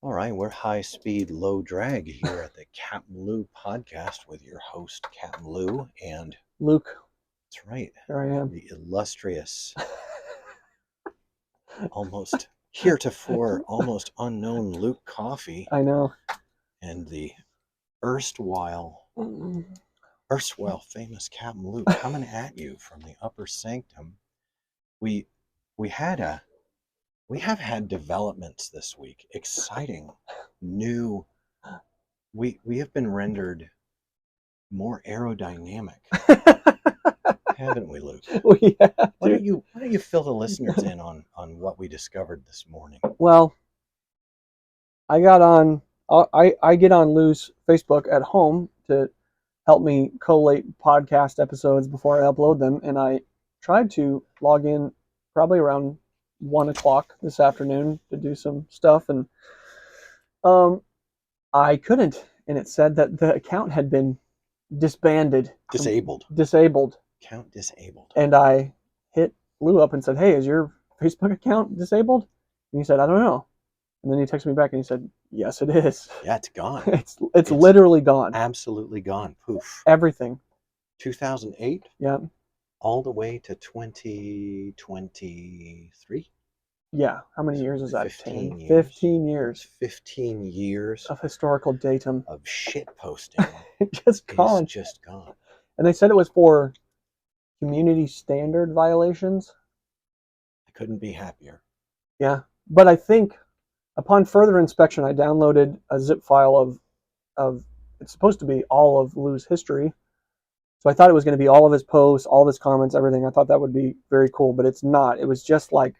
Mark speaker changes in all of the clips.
Speaker 1: All right, we're high speed, low drag here at the CapmLew podcast with your host, CapmLew, and
Speaker 2: Luke,
Speaker 1: that's right,
Speaker 2: here I am.
Speaker 1: the illustrious, almost heretofore, almost unknown Luke Coffee,
Speaker 2: I know.
Speaker 1: and the erstwhile, famous CapmLew coming at you from the upper sanctum. We we had a we have had developments this week, exciting, new. We have been rendered more aerodynamic, haven't we, Luke?
Speaker 2: We have
Speaker 1: Why
Speaker 2: to.
Speaker 1: don't you fill the listeners in on what we discovered this morning?
Speaker 2: Well, I got on. I get on Lou's Facebook at home to help me collate podcast episodes before I upload them, and I tried to log in probably around 1 o'clock this afternoon to do some stuff, and um, I couldn't, and it said that the account had been disbanded,
Speaker 1: Disabled. Account disabled.
Speaker 2: And I hit Lou up and said, "Hey, is your Facebook account disabled?" And he said, "I don't know." And then he texted me back and he said, "Yes, it is."
Speaker 1: Yeah, it's gone.
Speaker 2: It's literally gone.
Speaker 1: Absolutely gone. Poof.
Speaker 2: Everything.
Speaker 1: 2008
Speaker 2: Yeah.
Speaker 1: all the way to 2023.
Speaker 2: Yeah. How many years is that?
Speaker 1: 15 years.
Speaker 2: 15 years
Speaker 1: 15 years
Speaker 2: of historical datum.
Speaker 1: of shit posting.
Speaker 2: Just gone.
Speaker 1: It's just gone.
Speaker 2: And they said it was for community standard violations.
Speaker 1: I couldn't be happier.
Speaker 2: Yeah. But I think upon further inspection, I downloaded a zip file of it's supposed to be all of Lou's history. So I thought it was going to be all of his posts, all of his comments, everything. I thought that would be very cool, but it's not. It was just like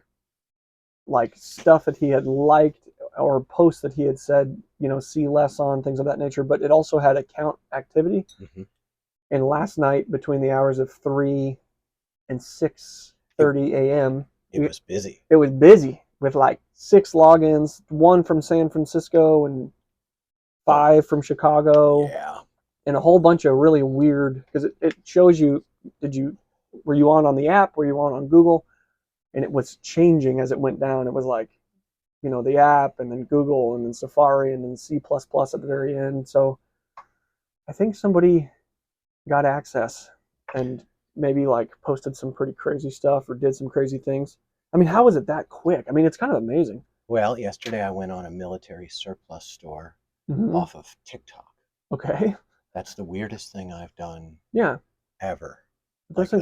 Speaker 2: stuff that he had liked or posts that he had said, see less on, things of that nature. But it also had account activity.
Speaker 1: Mm-hmm.
Speaker 2: And last night, between the hours of 3 and 6:30 a.m.,
Speaker 1: it was busy.
Speaker 2: It was busy with like 6 logins, 1 from San Francisco and 5 from Chicago.
Speaker 1: Yeah.
Speaker 2: And a whole bunch of really weird, because it shows you, were you on the app, were you on Google? And it was changing as it went down. It was like, the app, and then Google, and then Safari, and then C++ at the very end. So I think somebody got access and maybe like posted some pretty crazy stuff or did some crazy things. I mean, how is it that quick? I mean, it's kind of amazing.
Speaker 1: Well, yesterday I went on a military surplus store off of TikTok.
Speaker 2: Okay.
Speaker 1: That's the weirdest thing I've done.
Speaker 2: Yeah.
Speaker 1: Ever.
Speaker 2: Those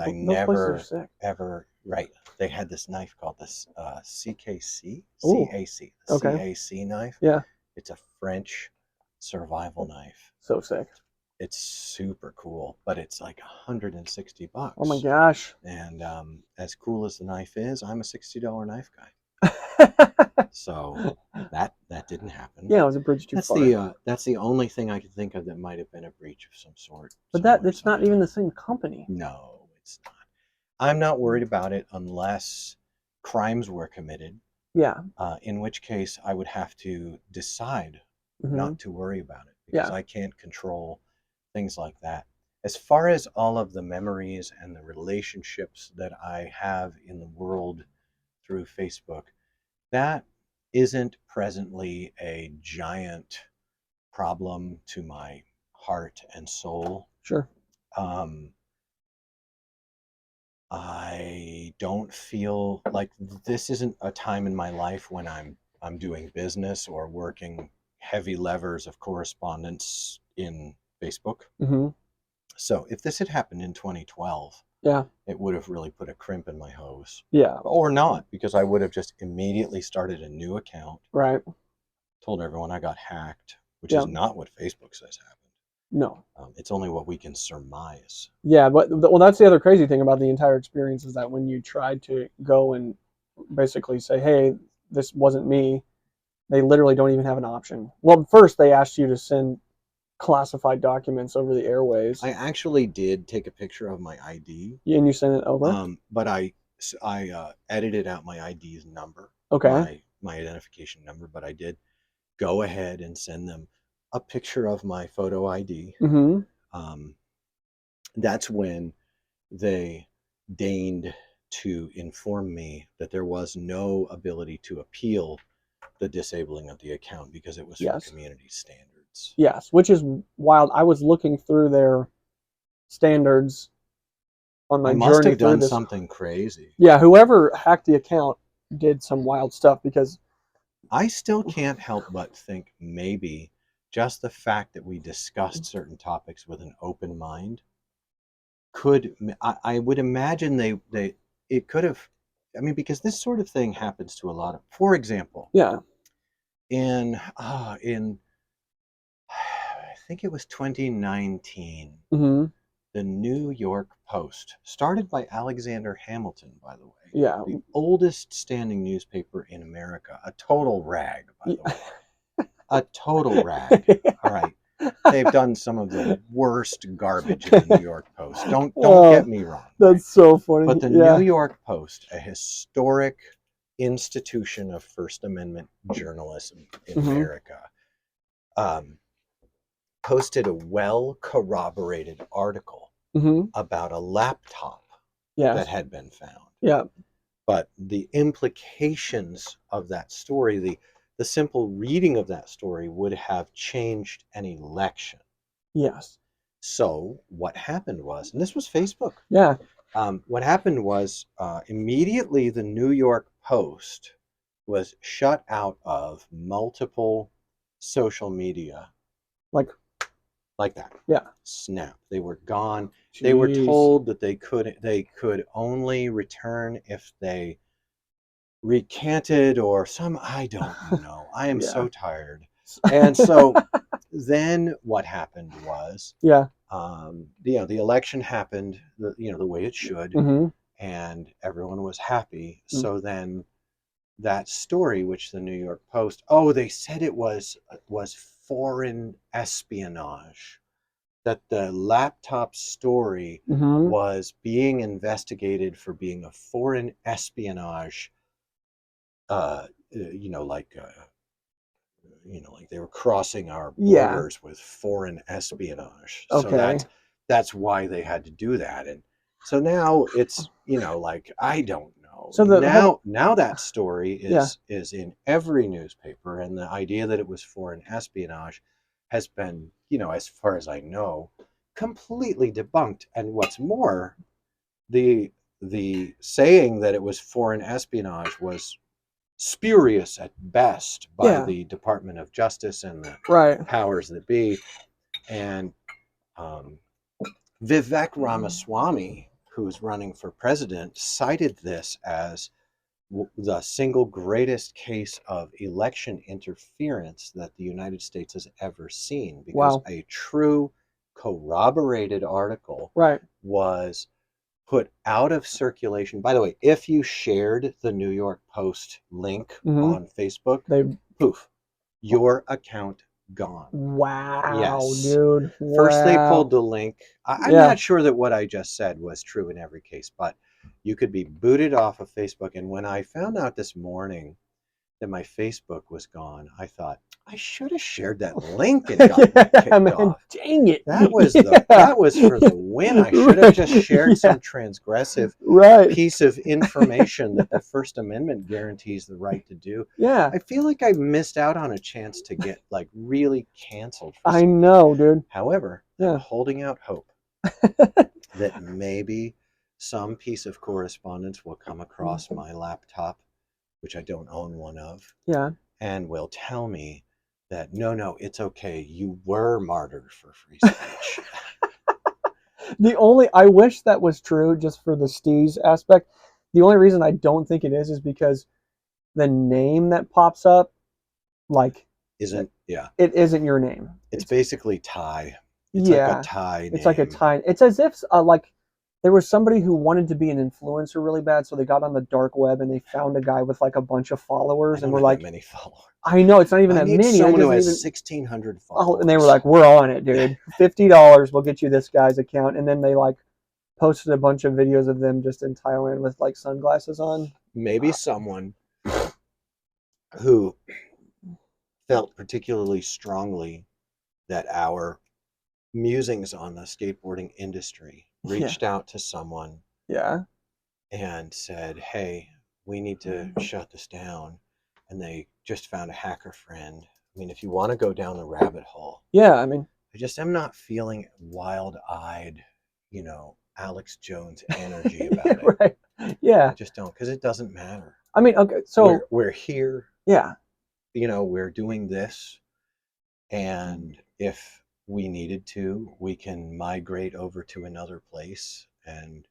Speaker 1: ever. Right. They had this knife called this CKC,
Speaker 2: Ooh.
Speaker 1: CAC, the
Speaker 2: Okay.
Speaker 1: CAC knife.
Speaker 2: Yeah.
Speaker 1: It's a French survival knife.
Speaker 2: So sick.
Speaker 1: It's super cool, but it's like $160.
Speaker 2: Oh my gosh.
Speaker 1: And as cool as the knife is, I'm a $60 knife guy. So that didn't happen.
Speaker 2: Yeah, it was a bridge too far.
Speaker 1: That's the only thing I can think of that might have been a breach of some sort.
Speaker 2: But it's not even the same company.
Speaker 1: No, it's not. I'm not worried about it unless crimes were committed.
Speaker 2: Yeah.
Speaker 1: In which case I would have to decide not to worry about it, because I can't control things like that. As far as all of the memories and the relationships that I have in the world through Facebook, that isn't presently a giant problem to my heart and soul.
Speaker 2: Sure.
Speaker 1: I don't feel like this isn't a time in my life when I'm doing business or working heavy levers of correspondence in Facebook.
Speaker 2: Mm-hmm.
Speaker 1: So if this had happened in 2012,
Speaker 2: yeah,
Speaker 1: it would have really put a crimp in my hose.
Speaker 2: Yeah.
Speaker 1: Or not, because I would have just immediately started a new account.
Speaker 2: Right.
Speaker 1: Told everyone I got hacked, which is not what Facebook says happened.
Speaker 2: No.
Speaker 1: It's only what we can surmise.
Speaker 2: Yeah, but that's the other crazy thing about the entire experience, is that when you tried to go and basically say, "Hey, this wasn't me," they literally don't even have an option. Well, first they asked you to send classified documents over the airways.
Speaker 1: I actually did take a picture of my ID.
Speaker 2: And you sent it over?
Speaker 1: But I edited out my ID's number.
Speaker 2: Okay.
Speaker 1: My identification number, but I did go ahead and send them a picture of my photo ID.
Speaker 2: Mm-hmm.
Speaker 1: That's when they deigned to inform me that there was no ability to appeal the disabling of the account because it was for
Speaker 2: Yes.
Speaker 1: community standards.
Speaker 2: Yes, which is wild. I was looking through their standards on my
Speaker 1: I must
Speaker 2: journey
Speaker 1: have
Speaker 2: through
Speaker 1: done
Speaker 2: this.
Speaker 1: something crazy.
Speaker 2: Yeah, whoever hacked the account did some wild stuff because
Speaker 1: I still can't help but think maybe just the fact that we discussed certain topics with an open mind could, I would imagine it could have, I mean, because this sort of thing happens to a lot of, for example,
Speaker 2: yeah.
Speaker 1: in I think it was 2019,
Speaker 2: Mm-hmm.
Speaker 1: the New York Post, started by Alexander Hamilton, by the way,
Speaker 2: Yeah.
Speaker 1: the oldest standing newspaper in America, a total rag, by the way, a total rag. All right. They've done some of the worst garbage in the New York Post. Don't
Speaker 2: Oh,
Speaker 1: get me wrong. Right?
Speaker 2: that's so funny.
Speaker 1: But the New
Speaker 2: Yeah.
Speaker 1: York Post, a historic institution of First Amendment journalism in
Speaker 2: Mm-hmm.
Speaker 1: America, um, posted a well corroborated article
Speaker 2: Mm-hmm.
Speaker 1: about a laptop that
Speaker 2: Yes.
Speaker 1: had been found.
Speaker 2: Yeah.
Speaker 1: But the implications of that story, the simple reading of that story would have changed an election.
Speaker 2: Yes.
Speaker 1: So what happened was, and this was Facebook.
Speaker 2: Yeah.
Speaker 1: What happened was immediately the New York Post was shut out of multiple social media
Speaker 2: Like,
Speaker 1: like that.
Speaker 2: yeah.
Speaker 1: Snap. They were gone. They were
Speaker 2: Jeez.
Speaker 1: told that they could only return if they recanted or some, I don't know. I am
Speaker 2: Yeah.
Speaker 1: so tired. And so then what happened was,
Speaker 2: Yeah.
Speaker 1: the election happened, the way it should,
Speaker 2: Mm-hmm.
Speaker 1: and everyone was happy. So then that story, which the New York Post, they said it was foreign espionage, that the laptop story
Speaker 2: Mm-hmm.
Speaker 1: was being investigated for being a foreign espionage, uh, like like they were crossing our
Speaker 2: Yeah.
Speaker 1: borders with foreign espionage. So
Speaker 2: Okay.
Speaker 1: that's why they had to do that. And so now it's, like, I don't know.
Speaker 2: So
Speaker 1: Now that story
Speaker 2: yeah.
Speaker 1: is in every newspaper, and the idea that it was foreign espionage has been, as far as I know, completely debunked. And what's more, the saying that it was foreign espionage was spurious at best by
Speaker 2: Yeah.
Speaker 1: the Department of Justice and the
Speaker 2: Right.
Speaker 1: powers that be. And Vivek Ramaswamy, who's running for president, cited this as the single greatest case of election interference that the United States has ever seen, because
Speaker 2: Wow.
Speaker 1: a true corroborated article
Speaker 2: Right.
Speaker 1: was put out of circulation. By the way, if you shared the New York Post link on Facebook, poof, your account gone.
Speaker 2: Wow,
Speaker 1: Yes.
Speaker 2: dude.
Speaker 1: First, they
Speaker 2: Wow.
Speaker 1: pulled the link. I'm
Speaker 2: Yeah.
Speaker 1: not sure that what I just said was true in every case, but you could be booted off of Facebook. And when I found out this morning that my Facebook was gone, I thought, I should have shared that link and gotten kicked off.
Speaker 2: Dang it.
Speaker 1: That was that was for the win. I should have just shared some transgressive piece of information that the First Amendment guarantees the right to do.
Speaker 2: Yeah.
Speaker 1: I feel like I missed out on a chance to get like really canceled for
Speaker 2: I
Speaker 1: something.
Speaker 2: know, dude.
Speaker 1: However,
Speaker 2: Yeah.
Speaker 1: I'm holding out hope that maybe some piece of correspondence will come across my laptop, which I don't own one of.
Speaker 2: Yeah.
Speaker 1: And will tell me that no, it's okay. You were martyred for free speech.
Speaker 2: I wish that was true just for the Steez aspect. The only reason I don't think it is because the name that pops up, like,
Speaker 1: it
Speaker 2: isn't your name.
Speaker 1: It's basically Ty. It's
Speaker 2: yeah,
Speaker 1: like a Ty name.
Speaker 2: It's like a Ty. It's as if like there was somebody who wanted to be an influencer really bad, so they got on the dark web and they found a guy with like a bunch of followers, and were like,
Speaker 1: many followers.
Speaker 2: I know, it's not even that many.
Speaker 1: Someone who has 1,600 followers.
Speaker 2: Oh, and they were like, we're on it, dude. $50, we'll get you this guy's account. And then they like posted a bunch of videos of them just in Thailand with like sunglasses on.
Speaker 1: Maybe someone who felt particularly strongly that our musings on the skateboarding industry reached out to someone and said, hey, we need to shut this down. And they just found a hacker friend. I mean, if you want to go down the rabbit hole,
Speaker 2: Yeah, I mean,
Speaker 1: I just am not feeling wild-eyed, Alex Jones energy about it.
Speaker 2: right. Yeah.
Speaker 1: I just don't, because it doesn't matter.
Speaker 2: I mean, okay, so
Speaker 1: We're here,
Speaker 2: yeah,
Speaker 1: we're doing this, and if we needed to, we can migrate over to another place and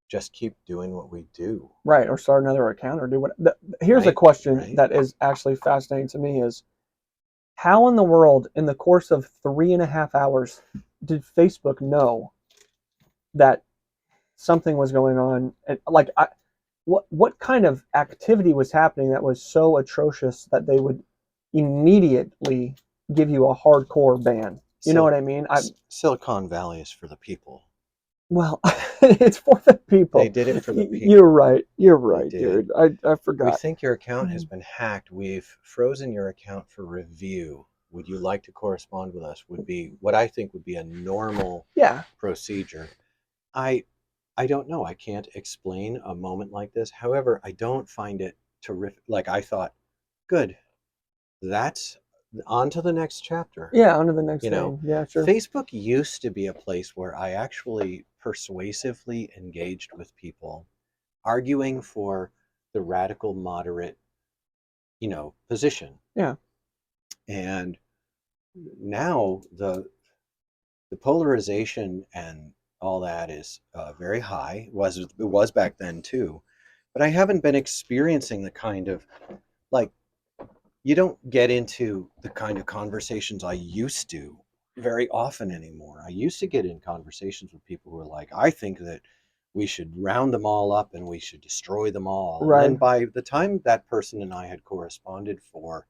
Speaker 1: just keep doing what we do.
Speaker 2: right, or start another account or do what. Here's a
Speaker 1: Right?
Speaker 2: question
Speaker 1: Right?
Speaker 2: that is actually fascinating to me: is how in the world, in the course of 3.5 hours, did Facebook know that something was going on? And like, what kind of activity was happening that was so atrocious that they would immediately give you a hardcore ban? You know
Speaker 1: Sil-
Speaker 2: what I mean?
Speaker 1: Silicon Valley is for the people.
Speaker 2: Well, it's for the
Speaker 1: They
Speaker 2: people.
Speaker 1: did it for the
Speaker 2: You're
Speaker 1: people.
Speaker 2: right. You're
Speaker 1: They
Speaker 2: right,
Speaker 1: did.
Speaker 2: dude. I
Speaker 1: We
Speaker 2: forgot.
Speaker 1: think your account has been hacked. We've frozen your account for review. Would you like to correspond with us? Would be what I think would be a normal
Speaker 2: Yeah.
Speaker 1: procedure. I I don't know. I can't explain a moment like this. However, I don't find it terrific. Like I thought, good. That's on to the next chapter.
Speaker 2: Yeah. On to the next
Speaker 1: You know,
Speaker 2: thing. Yeah. Sure.
Speaker 1: Facebook used to be a place where I actually persuasively engaged with people, arguing for the radical moderate, position.
Speaker 2: Yeah.
Speaker 1: And now the polarization and all that is very high. It was back then too, but I haven't been experiencing the kind of, like, you don't get into the kind of conversations I used to very often anymore. I used to get in conversations with people who were like, I think that we should round them all up and we should destroy them all. And then
Speaker 2: Right.
Speaker 1: by the time that person and I had corresponded for,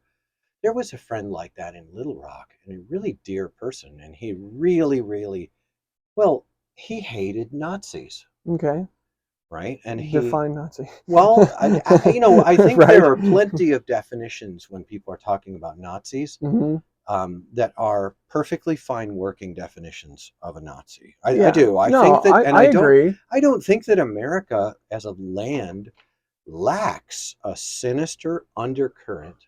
Speaker 1: there was a friend like that in Little Rock, and a really dear person, and he really, really, well, he hated Nazis,
Speaker 2: Okay.
Speaker 1: right? And
Speaker 2: Define Nazi.
Speaker 1: well, I think
Speaker 2: Right.
Speaker 1: there are plenty of definitions when people are talking about Nazis,
Speaker 2: Hmm.
Speaker 1: that are perfectly fine working definitions of a Nazi. I
Speaker 2: Yeah.
Speaker 1: do. I
Speaker 2: No,
Speaker 1: think that, and
Speaker 2: I agree.
Speaker 1: I don't think that America as a land lacks a sinister undercurrent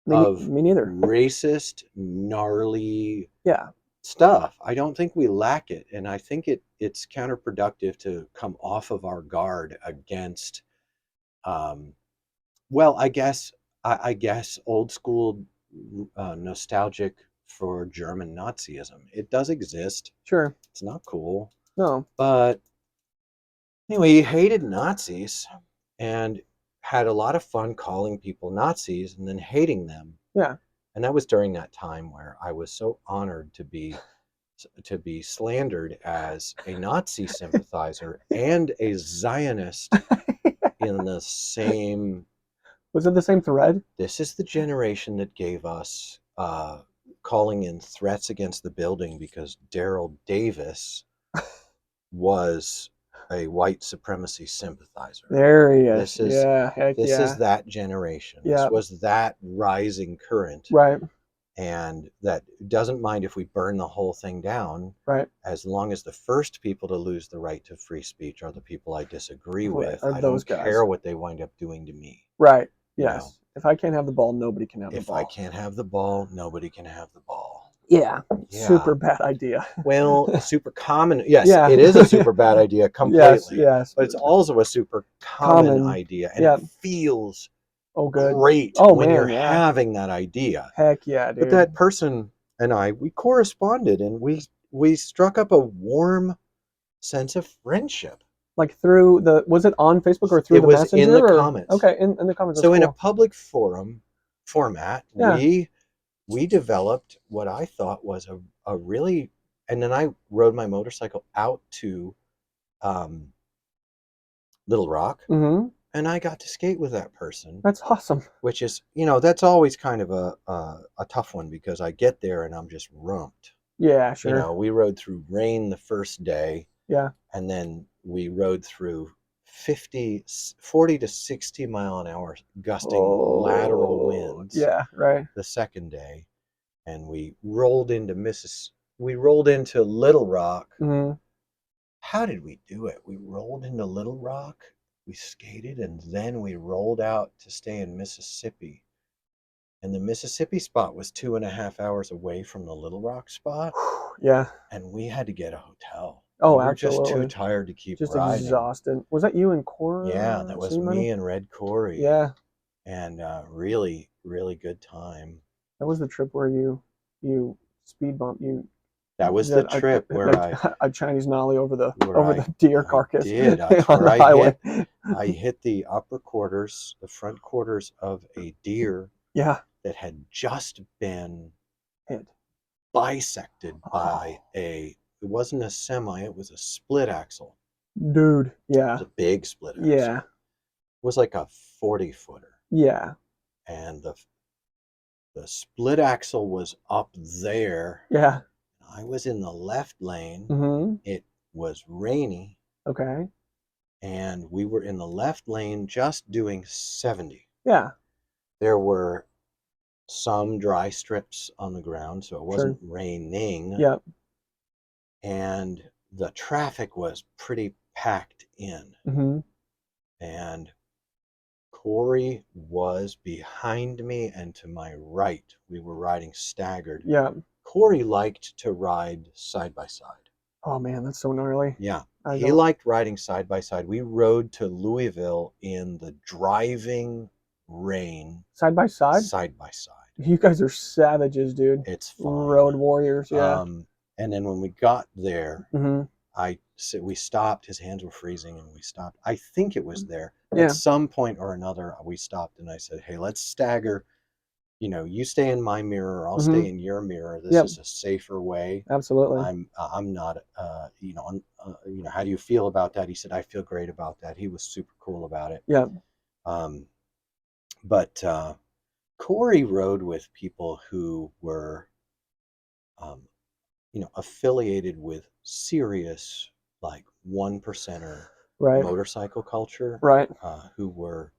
Speaker 1: of
Speaker 2: Me neither.
Speaker 1: racist, gnarly
Speaker 2: Yeah.
Speaker 1: stuff. I don't think we lack it, and I think it's counterproductive to come off of our guard against. Um, well, I guess old school, nostalgic for German Nazism. It does exist.
Speaker 2: Sure.
Speaker 1: It's not cool,
Speaker 2: No.
Speaker 1: but anyway, he hated Nazis and had a lot of fun calling people Nazis and then hating them.
Speaker 2: Yeah.
Speaker 1: And that was during that time where I was so honored to be slandered as a Nazi sympathizer and a Zionist in the same.
Speaker 2: Was it the same thread?
Speaker 1: This is the generation that gave us calling in threats against the building because Daryl Davis was a white supremacy sympathizer.
Speaker 2: There he is.
Speaker 1: This is
Speaker 2: Yeah. Heck
Speaker 1: this is
Speaker 2: yeah.
Speaker 1: that generation. This
Speaker 2: Yeah.
Speaker 1: was that rising current,
Speaker 2: Right.
Speaker 1: and that doesn't mind if we burn the whole thing down,
Speaker 2: Right.
Speaker 1: as long as the first people to lose the right to free speech are the people I disagree
Speaker 2: Right.
Speaker 1: with.
Speaker 2: Are
Speaker 1: I
Speaker 2: those
Speaker 1: don't
Speaker 2: guys?
Speaker 1: care what they wind up doing to me.
Speaker 2: Right.
Speaker 1: You know,
Speaker 2: Yes. If I can't have the ball, nobody can have the
Speaker 1: if I
Speaker 2: ball.
Speaker 1: can't have the ball, nobody can have the ball.
Speaker 2: Yeah.
Speaker 1: Yeah.
Speaker 2: Super bad idea.
Speaker 1: Well, super common. Yes,
Speaker 2: Yeah.
Speaker 1: it is a super bad idea
Speaker 2: Yes.
Speaker 1: completely,
Speaker 2: Yes.
Speaker 1: but it's also a super common
Speaker 2: Common.
Speaker 1: idea, and
Speaker 2: Yeah.
Speaker 1: it feels
Speaker 2: Oh, good.
Speaker 1: great
Speaker 2: Oh
Speaker 1: when you're
Speaker 2: man. Yeah.
Speaker 1: having that idea.
Speaker 2: Heck yeah,
Speaker 1: But
Speaker 2: dude.
Speaker 1: that person and we corresponded, and we struck up a warm sense of friendship.
Speaker 2: Like through was it on Facebook or through
Speaker 1: It
Speaker 2: the
Speaker 1: was in
Speaker 2: messenger
Speaker 1: the
Speaker 2: or
Speaker 1: comments.
Speaker 2: okay, in the comments, that's
Speaker 1: So in a
Speaker 2: cool.
Speaker 1: public forum format,
Speaker 2: Yeah.
Speaker 1: we developed what I thought was a really, and then I rode my motorcycle out to um, Little Rock,
Speaker 2: Mm-hmm.
Speaker 1: and I got to skate with that person,
Speaker 2: That's awesome.
Speaker 1: which is, that's always kind of a tough one because I get there and I'm just rumped.
Speaker 2: Yeah, sure.
Speaker 1: We rode through rain the first day,
Speaker 2: Yeah.
Speaker 1: and then we rode through 40 to 60 mile an hour gusting lateral
Speaker 2: Oh,
Speaker 1: winds
Speaker 2: yeah, right.
Speaker 1: the second day, and we rolled into Little Rock.
Speaker 2: Mm-hmm.
Speaker 1: How did we do it? We rolled into Little Rock, we skated, and then we rolled out to stay in Mississippi. And the Mississippi spot was 2.5 hours away from the Little Rock spot.
Speaker 2: Yeah.
Speaker 1: And we had to get a hotel.
Speaker 2: Oh,
Speaker 1: We were just too
Speaker 2: absolutely.
Speaker 1: tired to keep
Speaker 2: Just
Speaker 1: riding.
Speaker 2: exhausted. Was that you and Corey?
Speaker 1: Yeah, that was me and Red Corey.
Speaker 2: Yeah.
Speaker 1: And really, really good time.
Speaker 2: That was the trip where you speed bump you.
Speaker 1: That was the trip where
Speaker 2: a Chinese nollie over the
Speaker 1: I
Speaker 2: deer carcass
Speaker 1: did. That's
Speaker 2: on
Speaker 1: where
Speaker 2: the highway.
Speaker 1: I hit the upper quarters, the front quarters of a deer
Speaker 2: Yeah.
Speaker 1: that had just been
Speaker 2: Hit.
Speaker 1: bisected by it wasn't a semi, it was a split axle.
Speaker 2: Dude,
Speaker 1: It
Speaker 2: yeah.
Speaker 1: was a big split axle.
Speaker 2: Yeah.
Speaker 1: It was like a 40-footer.
Speaker 2: Yeah.
Speaker 1: And the split axle was up there.
Speaker 2: Yeah.
Speaker 1: I was in the left lane.
Speaker 2: Mm-hmm.
Speaker 1: It was rainy.
Speaker 2: Okay.
Speaker 1: And we were in the left lane just doing 70.
Speaker 2: Yeah.
Speaker 1: There were some dry strips on the ground, so it wasn't raining.
Speaker 2: Yep.
Speaker 1: And the traffic was pretty packed in.
Speaker 2: Mm-hmm.
Speaker 1: And Corey was behind me and to my right. We were riding staggered.
Speaker 2: Yeah.
Speaker 1: Corey liked to ride side by side.
Speaker 2: Oh man, that's so gnarly.
Speaker 1: Yeah. He liked riding side by side. We rode to Louisville in the driving rain.
Speaker 2: Side by side?
Speaker 1: Side by side.
Speaker 2: You guys are savages, dude.
Speaker 1: It's fun.
Speaker 2: Road warriors, yeah.
Speaker 1: And then when we got there,
Speaker 2: mm-hmm.
Speaker 1: we stopped. His hands were freezing and we stopped. I think it was there.
Speaker 2: Yeah.
Speaker 1: At some point or another, we stopped and I said, hey, let's stagger. You know, you stay in my mirror, I'll stay in your mirror. This is a safer way.
Speaker 2: Absolutely.
Speaker 1: I'm not, how do you feel about that? He said, I feel great about that. He was super cool about it.
Speaker 2: Yeah.
Speaker 1: But Corey rode with people who were, affiliated with serious, like 1%er motorcycle culture.
Speaker 2: Right.
Speaker 1: Who were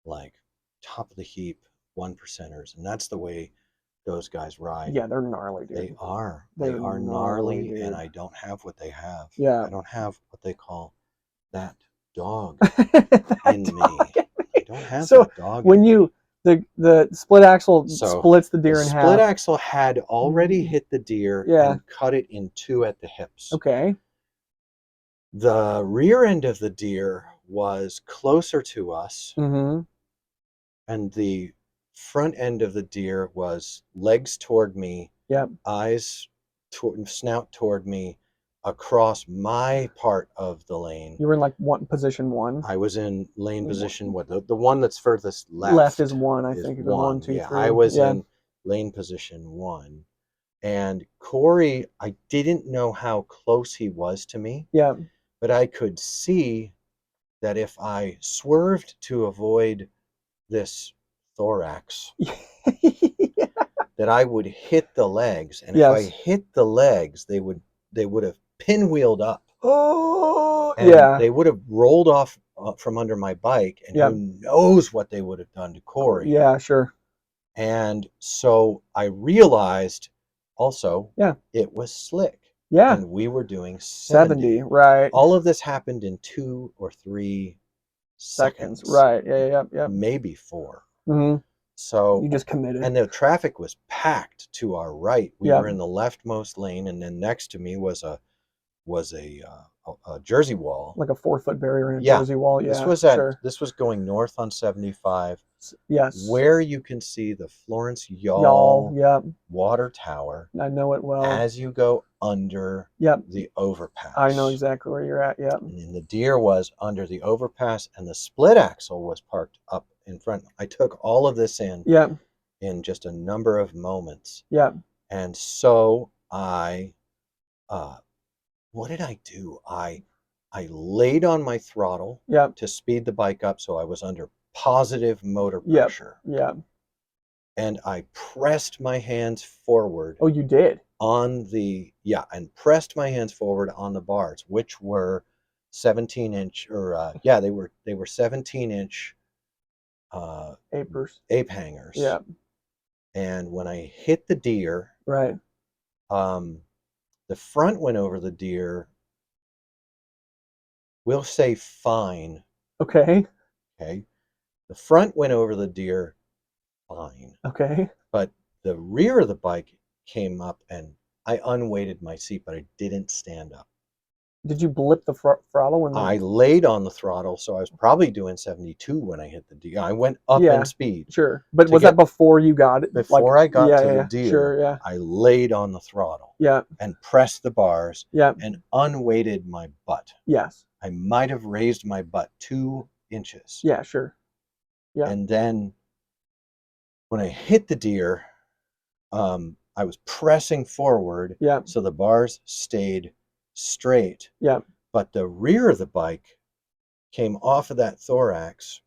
Speaker 1: like top of the heap 1%ers. And that's the way those guys ride.
Speaker 2: Yeah, they're gnarly, dude.
Speaker 1: They are gnarly,
Speaker 2: dude.
Speaker 1: and I don't have what they have.
Speaker 2: Yeah.
Speaker 1: I don't have what they call that dog
Speaker 2: in
Speaker 1: me. I don't have
Speaker 2: that
Speaker 1: dog.
Speaker 2: When the split axle splits the deer in half.
Speaker 1: Split axle had already hit the deer and cut it in two at the hips.
Speaker 2: Okay.
Speaker 1: The rear end of the deer was closer to us, and the front end of the deer was legs toward me, eyes snout toward me, across my part of the lane.
Speaker 2: You were in like position 1.
Speaker 1: I was in lane position the one that's furthest left.
Speaker 2: Left is 1, I think. 1, 2, 3.
Speaker 1: I was in lane position 1. And Corey, I didn't know how close he was to me.
Speaker 2: Yeah.
Speaker 1: But I could see that if I swerved to avoid this thorax, that I would hit the legs. And if I hit the legs, they would have pinwheeled up.
Speaker 2: Oh,
Speaker 1: and they would have rolled off from under my bike, and who knows what they would have done to Corey.
Speaker 2: Yeah, sure.
Speaker 1: And so I realized also it was slick.
Speaker 2: Yeah.
Speaker 1: And we were doing 70.
Speaker 2: Right.
Speaker 1: All of this happened in 2 or 3 seconds.
Speaker 2: Right. Yeah.
Speaker 1: Maybe 4.
Speaker 2: Mm-hmm.
Speaker 1: So
Speaker 2: you just committed.
Speaker 1: And the traffic was packed to our right. We were in the leftmost lane, and then next to me was a Jersey wall,
Speaker 2: like a 4-foot barrier in a Jersey wall. Yeah,
Speaker 1: this was going north on 75.
Speaker 2: Yes,
Speaker 1: where you can see the Florence Y'all water tower.
Speaker 2: I know it well.
Speaker 1: As you go under the overpass,
Speaker 2: I know exactly where you're at.
Speaker 1: And the deer was under the overpass, and the split axle was parked up in front. I took all of this in just a number of moments. And so I what did I do? I laid on my throttle to speed the bike up, so I was under positive motor pressure. And I pressed my hands forward.
Speaker 2: Oh, you did?
Speaker 1: And pressed my hands forward on the bars, which were 17-inch, or they were 17-inch ape hangers. And when I hit the deer, the front went over the deer, we'll say fine.
Speaker 2: Okay.
Speaker 1: The front went over the deer fine.
Speaker 2: Okay.
Speaker 1: But the rear of the bike came up, and I unweighted my seat, but I didn't stand up.
Speaker 2: Did you blip the throttle when
Speaker 1: I laid on the throttle, so I was probably doing 72 when I hit the deer. I went up in
Speaker 2: Yeah,
Speaker 1: speed.
Speaker 2: sure. But
Speaker 1: To
Speaker 2: was that
Speaker 1: get
Speaker 2: before you got it? Like,
Speaker 1: before I got
Speaker 2: yeah,
Speaker 1: to
Speaker 2: yeah,
Speaker 1: the
Speaker 2: yeah. Sure,
Speaker 1: deer,
Speaker 2: yeah,
Speaker 1: I laid on the throttle
Speaker 2: yeah,
Speaker 1: and pressed the bars
Speaker 2: yeah,
Speaker 1: and unweighted my butt.
Speaker 2: yes,
Speaker 1: I might have raised my butt 2 inches.
Speaker 2: yeah, sure, yeah,
Speaker 1: And then when I hit the deer, I was pressing forward,
Speaker 2: yeah,
Speaker 1: so the bars stayed straight,
Speaker 2: yeah,
Speaker 1: but the rear of the bike came off of that thorax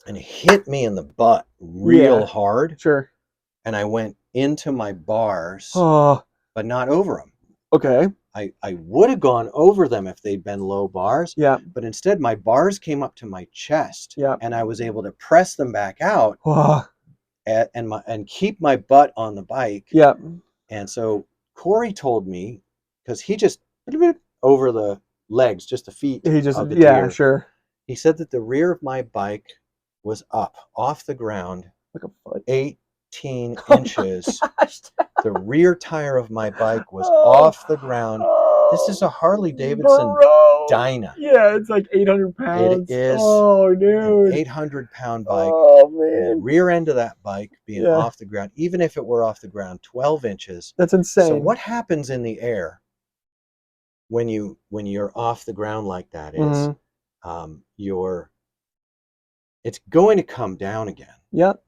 Speaker 1: and hit me in the butt real
Speaker 2: yeah,
Speaker 1: hard,
Speaker 2: sure.
Speaker 1: and I went into my bars,
Speaker 2: Oh,
Speaker 1: but not over them.
Speaker 2: okay,
Speaker 1: I would have gone over them if they'd been low bars,
Speaker 2: yeah,
Speaker 1: but instead my bars came up to my chest,
Speaker 2: yeah,
Speaker 1: and I was able to press them back out
Speaker 2: oh,
Speaker 1: and keep my butt on the bike.
Speaker 2: yeah.
Speaker 1: And so Corey told me, because he just over the legs, just the feet
Speaker 2: He just,
Speaker 1: of the
Speaker 2: yeah,
Speaker 1: deer,
Speaker 2: sure.
Speaker 1: he said that the rear of my bike was up off the ground
Speaker 2: Like a foot.
Speaker 1: 18
Speaker 2: Oh my
Speaker 1: inches.
Speaker 2: gosh.
Speaker 1: The rear tire of my bike was
Speaker 2: Oh,
Speaker 1: off the ground. This is
Speaker 2: oh,
Speaker 1: a Harley Davidson
Speaker 2: bro.
Speaker 1: Dyna.
Speaker 2: Yeah, it's like 800
Speaker 1: It
Speaker 2: pounds.
Speaker 1: is
Speaker 2: Oh,
Speaker 1: an
Speaker 2: dude.
Speaker 1: 800-pound bike,
Speaker 2: Oh,
Speaker 1: and the
Speaker 2: man.
Speaker 1: rear end of that bike being
Speaker 2: Yeah,
Speaker 1: off the ground, even if it were off the ground 12 inches.
Speaker 2: that's
Speaker 1: So
Speaker 2: insane.
Speaker 1: what happens in the air when you're off the ground like that is
Speaker 2: Mm-hmm.
Speaker 1: you're it's going to come down again.
Speaker 2: Yep.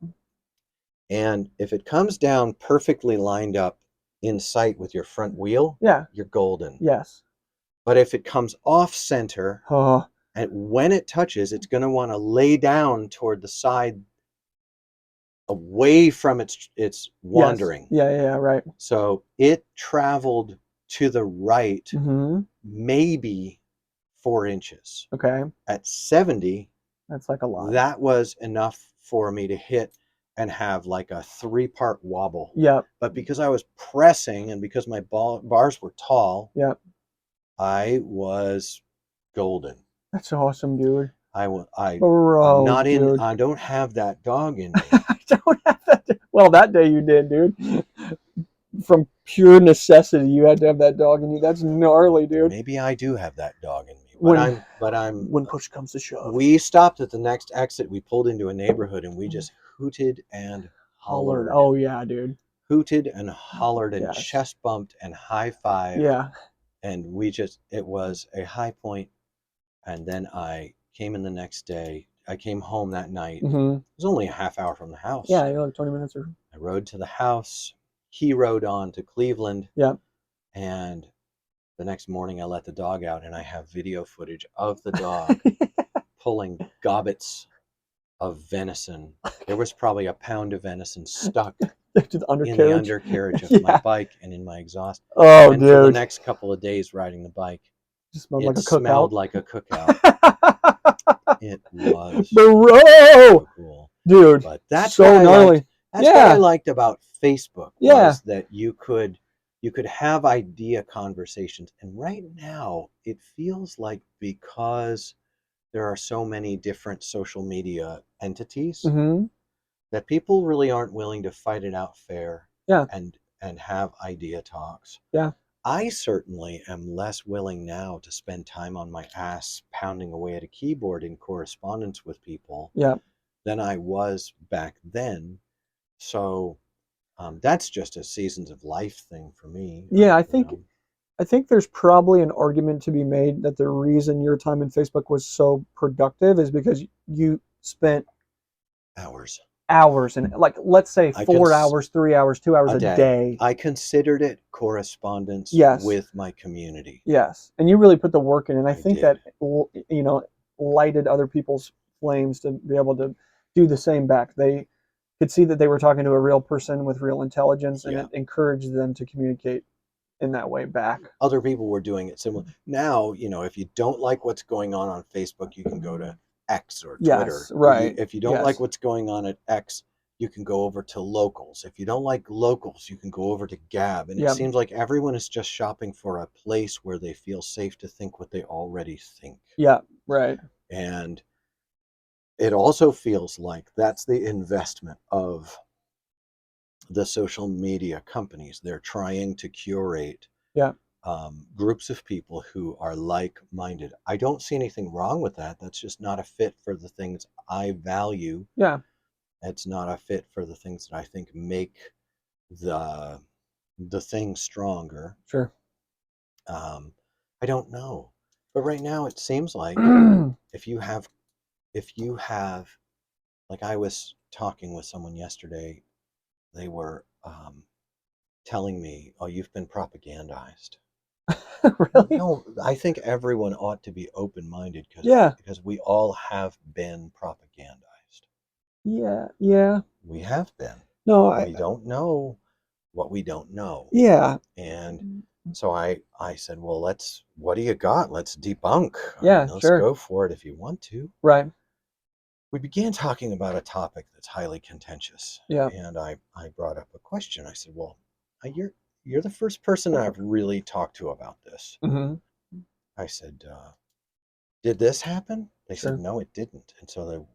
Speaker 1: And if it comes down perfectly lined up in sight with your front wheel,
Speaker 2: Yeah.
Speaker 1: you're golden.
Speaker 2: Yes.
Speaker 1: But if it comes off center,
Speaker 2: Oh,
Speaker 1: and when it touches, it's going to want to lay down toward the side away from its
Speaker 2: yes.
Speaker 1: wandering.
Speaker 2: Yeah, yeah, yeah, right.
Speaker 1: So it traveled to the right
Speaker 2: Mm-hmm.
Speaker 1: maybe 4 inches.
Speaker 2: Okay.
Speaker 1: At 70,
Speaker 2: That's like a lot.
Speaker 1: that was enough for me to hit and have like a 3-part wobble.
Speaker 2: Yep.
Speaker 1: But because I was pressing and because my bars were tall,
Speaker 2: Yep.
Speaker 1: I was golden.
Speaker 2: That's awesome, dude.
Speaker 1: I'm
Speaker 2: Bro,
Speaker 1: not in.
Speaker 2: dude.
Speaker 1: I don't have that dog in me.
Speaker 2: I don't have that. Well, that day you did, dude. From pure necessity, you had to have that dog in you. That's gnarly, dude.
Speaker 1: Maybe I do have that dog in me, but
Speaker 2: When
Speaker 1: I'm.
Speaker 2: when push comes to shove.
Speaker 1: We stopped at the next exit. We pulled into a neighborhood and we just hooted and
Speaker 2: Hollered.
Speaker 1: hollered.
Speaker 2: Oh yeah, dude.
Speaker 1: Hooted and hollered and
Speaker 2: Yes.
Speaker 1: chest bumped and high fived.
Speaker 2: Yeah.
Speaker 1: And it was a high point. And then I came in the next day. I came home that night.
Speaker 2: Mm-hmm.
Speaker 1: It was only a half hour from the house.
Speaker 2: Yeah, you're like 20 minutes or.
Speaker 1: I rode to the house. He rode on to Cleveland.
Speaker 2: Yeah.
Speaker 1: And the next morning I let the dog out and I have video footage of the dog pulling gobbets of venison. There was probably a pound of venison stuck
Speaker 2: To the
Speaker 1: in the
Speaker 2: undercarriage.
Speaker 1: undercarriage of
Speaker 2: Yeah.
Speaker 1: my bike and in my exhaust.
Speaker 2: Oh,
Speaker 1: And for the
Speaker 2: dude.
Speaker 1: next couple of days riding the bike,
Speaker 2: Just smelled
Speaker 1: it
Speaker 2: like a
Speaker 1: smelled
Speaker 2: cookout.
Speaker 1: like a cookout. It was
Speaker 2: Bro,
Speaker 1: so cool.
Speaker 2: dude.
Speaker 1: But that's
Speaker 2: So
Speaker 1: what I
Speaker 2: gnarly.
Speaker 1: liked. That's what I liked about Facebook
Speaker 2: Yeah.
Speaker 1: was that you could have idea conversations. And right now it feels like because there are so many different social media entities
Speaker 2: Mm-hmm.
Speaker 1: that people really aren't willing to fight it out fair
Speaker 2: Yeah.
Speaker 1: and have idea talks.
Speaker 2: Yeah.
Speaker 1: I certainly am less willing now to spend time on my ass pounding away at a keyboard in correspondence with people
Speaker 2: Yeah.
Speaker 1: than I was back then. So that's just a seasons of life thing for me.
Speaker 2: Yeah,
Speaker 1: You know,
Speaker 2: I think there's probably an argument to be made that the reason your time in Facebook was so productive is because you spent
Speaker 1: hours
Speaker 2: hours and like let's say
Speaker 1: I
Speaker 2: 4 hours, 3 hours, 2 hours
Speaker 1: a
Speaker 2: a
Speaker 1: day.
Speaker 2: day.
Speaker 1: I considered it correspondence
Speaker 2: Yes.
Speaker 1: with my community.
Speaker 2: Yes, and you really put the work in, and I think
Speaker 1: did.
Speaker 2: that lighted other people's flames to be able to do the same back. They could see that they were talking to a real person with real intelligence, and
Speaker 1: Yeah.
Speaker 2: it encouraged them to communicate in that way back.
Speaker 1: Other people were doing it similar. Now, if you don't like what's going on Facebook, you can go to X or Twitter.
Speaker 2: Yes, right.
Speaker 1: If you don't
Speaker 2: Yes.
Speaker 1: like what's going on at X, you can go over to Locals. If you don't like Locals, you can go over to Gab. And
Speaker 2: Yep.
Speaker 1: it seems like everyone is just shopping for a place where they feel safe to think what they already think.
Speaker 2: Yeah, right.
Speaker 1: And it also feels like that's the investment of the social media companies. They're trying to curate
Speaker 2: Yeah.
Speaker 1: groups of people who are like-minded. I don't see anything wrong with that. That's just not a fit for the things I value.
Speaker 2: Yeah.
Speaker 1: It's not a fit for the things that I think make the thing stronger.
Speaker 2: Sure.
Speaker 1: I don't know, but right now it seems like if you have like I was talking with someone yesterday, they were telling me, "Oh, you've been propagandized."
Speaker 2: Really?
Speaker 1: No, I think everyone ought to be open-minded
Speaker 2: Yeah.
Speaker 1: because we all have been propagandized.
Speaker 2: Yeah. Yeah.
Speaker 1: We have been.
Speaker 2: No,
Speaker 1: We don't know what we don't know.
Speaker 2: yeah.
Speaker 1: And so I said, "Well, what do you got? Let's debunk. I mean,
Speaker 2: Yeah,
Speaker 1: let's
Speaker 2: sure.
Speaker 1: go for it if you want to."
Speaker 2: Right.
Speaker 1: We began talking about a topic that's highly contentious,
Speaker 2: Yeah.
Speaker 1: and I brought up a question. I said, "Well, you're the first person I've really talked to about this."
Speaker 2: Mm-hmm.
Speaker 1: I said, "Did this happen?" They said,
Speaker 2: Sure.
Speaker 1: "No, it didn't." And so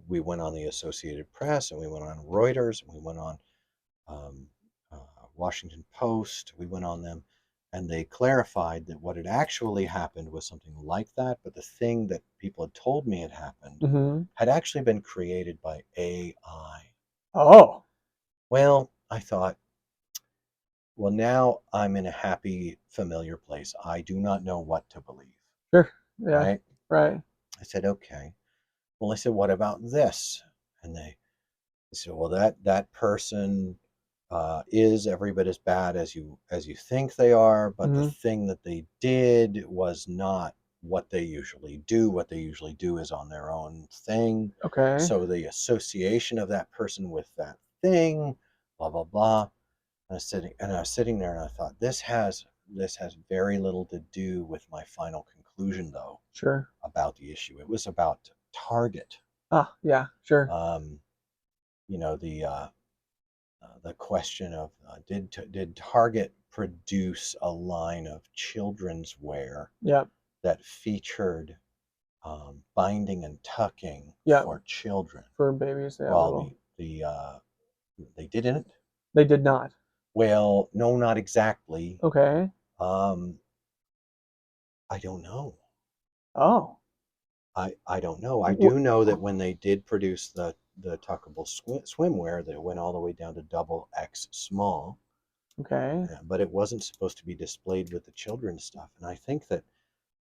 Speaker 1: we went on the Associated Press, and we went on Reuters, and we went on um, Washington Post. We went on them, and they clarified that what had actually happened was something like that, but the thing that people had told me had happened
Speaker 2: Mm-hmm.
Speaker 1: had actually been created by AI.
Speaker 2: Oh.
Speaker 1: Well, I thought, well, now I'm in a happy, familiar place. I do not know what to believe,
Speaker 2: Sure. Yeah.
Speaker 1: right?
Speaker 2: Right.
Speaker 1: I said, okay. Well, I said, what about this? And they said, well, that person is every bit as bad as you think they are, but the
Speaker 2: Mm-hmm.
Speaker 1: thing that they did was not what they usually do. What they usually do is on their own thing.
Speaker 2: Okay.
Speaker 1: So the association of that person with that thing, blah blah blah. And I was sitting there and I thought, this has very little to do with my final conclusion though
Speaker 2: Sure.
Speaker 1: about the issue. It was about Target.
Speaker 2: Ah, yeah, sure.
Speaker 1: Um, you know the question of did Target produce a line of children's wear
Speaker 2: Yeah.
Speaker 1: that featured binding and tucking
Speaker 2: Yeah.
Speaker 1: for children?
Speaker 2: For babies, yeah,
Speaker 1: Well,
Speaker 2: little.
Speaker 1: they didn't.
Speaker 2: They did not.
Speaker 1: Well, no, not exactly.
Speaker 2: Okay.
Speaker 1: Um, I don't know.
Speaker 2: Oh.
Speaker 1: I don't know. I
Speaker 2: Wh-
Speaker 1: do know that when they did produce the tuckable swimwear, that went all the way down to double X small.
Speaker 2: Okay.
Speaker 1: But it wasn't supposed to be displayed with the children's stuff. And I think that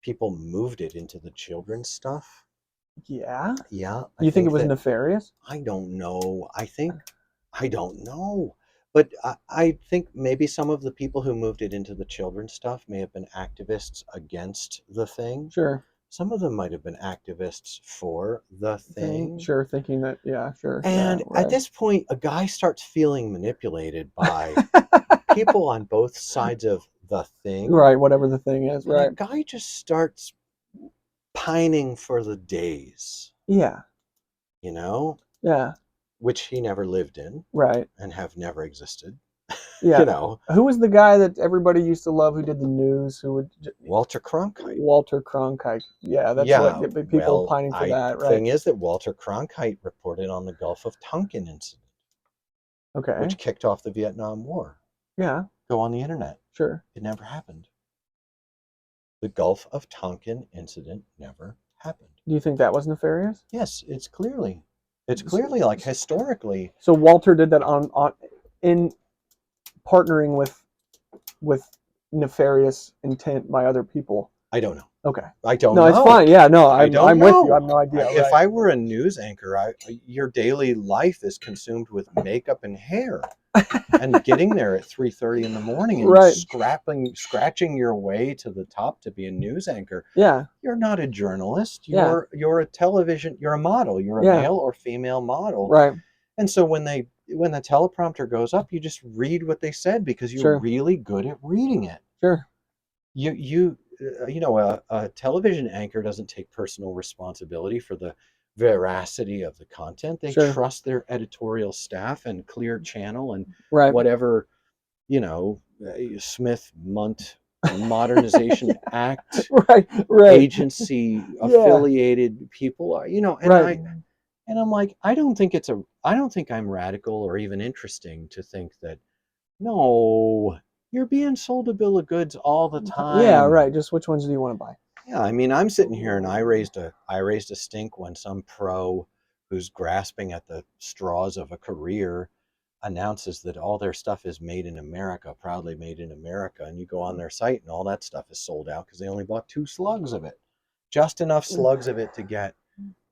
Speaker 1: people moved it into the children's stuff.
Speaker 2: Yeah.
Speaker 1: Yeah, I
Speaker 2: You think it
Speaker 1: think
Speaker 2: was
Speaker 1: that
Speaker 2: nefarious?
Speaker 1: I don't know. I don't know. But I think maybe some of the people who moved it into the children's stuff may have been activists against the thing.
Speaker 2: Sure.
Speaker 1: Some of them might have been activists for the thing.
Speaker 2: Sure, thinking that, yeah, sure, yeah,
Speaker 1: And at
Speaker 2: right.
Speaker 1: this point, a guy starts feeling manipulated by people on both sides of the thing.
Speaker 2: Right, whatever the thing is,
Speaker 1: And a
Speaker 2: right.
Speaker 1: guy just starts pining for the days,
Speaker 2: Yeah,
Speaker 1: you know,
Speaker 2: yeah,
Speaker 1: which he never lived in
Speaker 2: right.
Speaker 1: and have never existed, you
Speaker 2: Yeah.
Speaker 1: know,
Speaker 2: Who was the guy that everybody used to love who did the news? Who would
Speaker 1: Walter Cronkite.
Speaker 2: Walter Cronkite? Yeah, that's what
Speaker 1: Yeah,
Speaker 2: people
Speaker 1: well,
Speaker 2: pining for
Speaker 1: the
Speaker 2: that, right?
Speaker 1: thing is that Walter Cronkite reported on the Gulf of Tonkin incident,
Speaker 2: Okay.
Speaker 1: which kicked off the Vietnam War.
Speaker 2: Yeah,
Speaker 1: Go on the internet.
Speaker 2: sure.
Speaker 1: It never happened. The Gulf of Tonkin incident never happened.
Speaker 2: Do you think that was nefarious?
Speaker 1: Yes, it's clearly like historically.
Speaker 2: So Walter did that on in partnering with nefarious intent by other people.
Speaker 1: I don't know.
Speaker 2: Okay.
Speaker 1: I don't
Speaker 2: No, it's
Speaker 1: know.
Speaker 2: fine. Yeah, no,
Speaker 1: I don't
Speaker 2: I'm with you. I have
Speaker 1: know.
Speaker 2: no idea.
Speaker 1: If
Speaker 2: Right.
Speaker 1: I were a news anchor, your daily life is consumed with makeup and hair, and getting there at 3:30 in the morning and
Speaker 2: Right.
Speaker 1: scratching your way to the top to be a news anchor.
Speaker 2: Yeah.
Speaker 1: You're not a journalist.
Speaker 2: Yeah.
Speaker 1: You're a television. You're a model. You're a
Speaker 2: Yeah.
Speaker 1: male or female model.
Speaker 2: Right.
Speaker 1: And so when the teleprompter goes up, you just read what they said because you're
Speaker 2: Sure.
Speaker 1: really good at reading it.
Speaker 2: Sure.
Speaker 1: A television anchor doesn't take personal responsibility for the veracity of the content. They
Speaker 2: Sure.
Speaker 1: trust their editorial staff and Clear Channel and
Speaker 2: Right.
Speaker 1: whatever, Smith Munt Modernization Act
Speaker 2: Right, right.
Speaker 1: agency
Speaker 2: Yeah,
Speaker 1: affiliated people are, you know,
Speaker 2: right.
Speaker 1: and I'm like, I don't think I'm radical or even interesting to think that, no, you're being sold a bill of goods all the
Speaker 2: Yeah,
Speaker 1: time.
Speaker 2: right. Just which ones do you want to buy?
Speaker 1: Yeah, I mean, I'm sitting here and I raised a stink when some pro who's grasping at the straws of a career announces that all their stuff is made in America, proudly made in America, and you go on their site and all that stuff is sold out because they only bought 2 slugs of it. Just enough slugs of it to get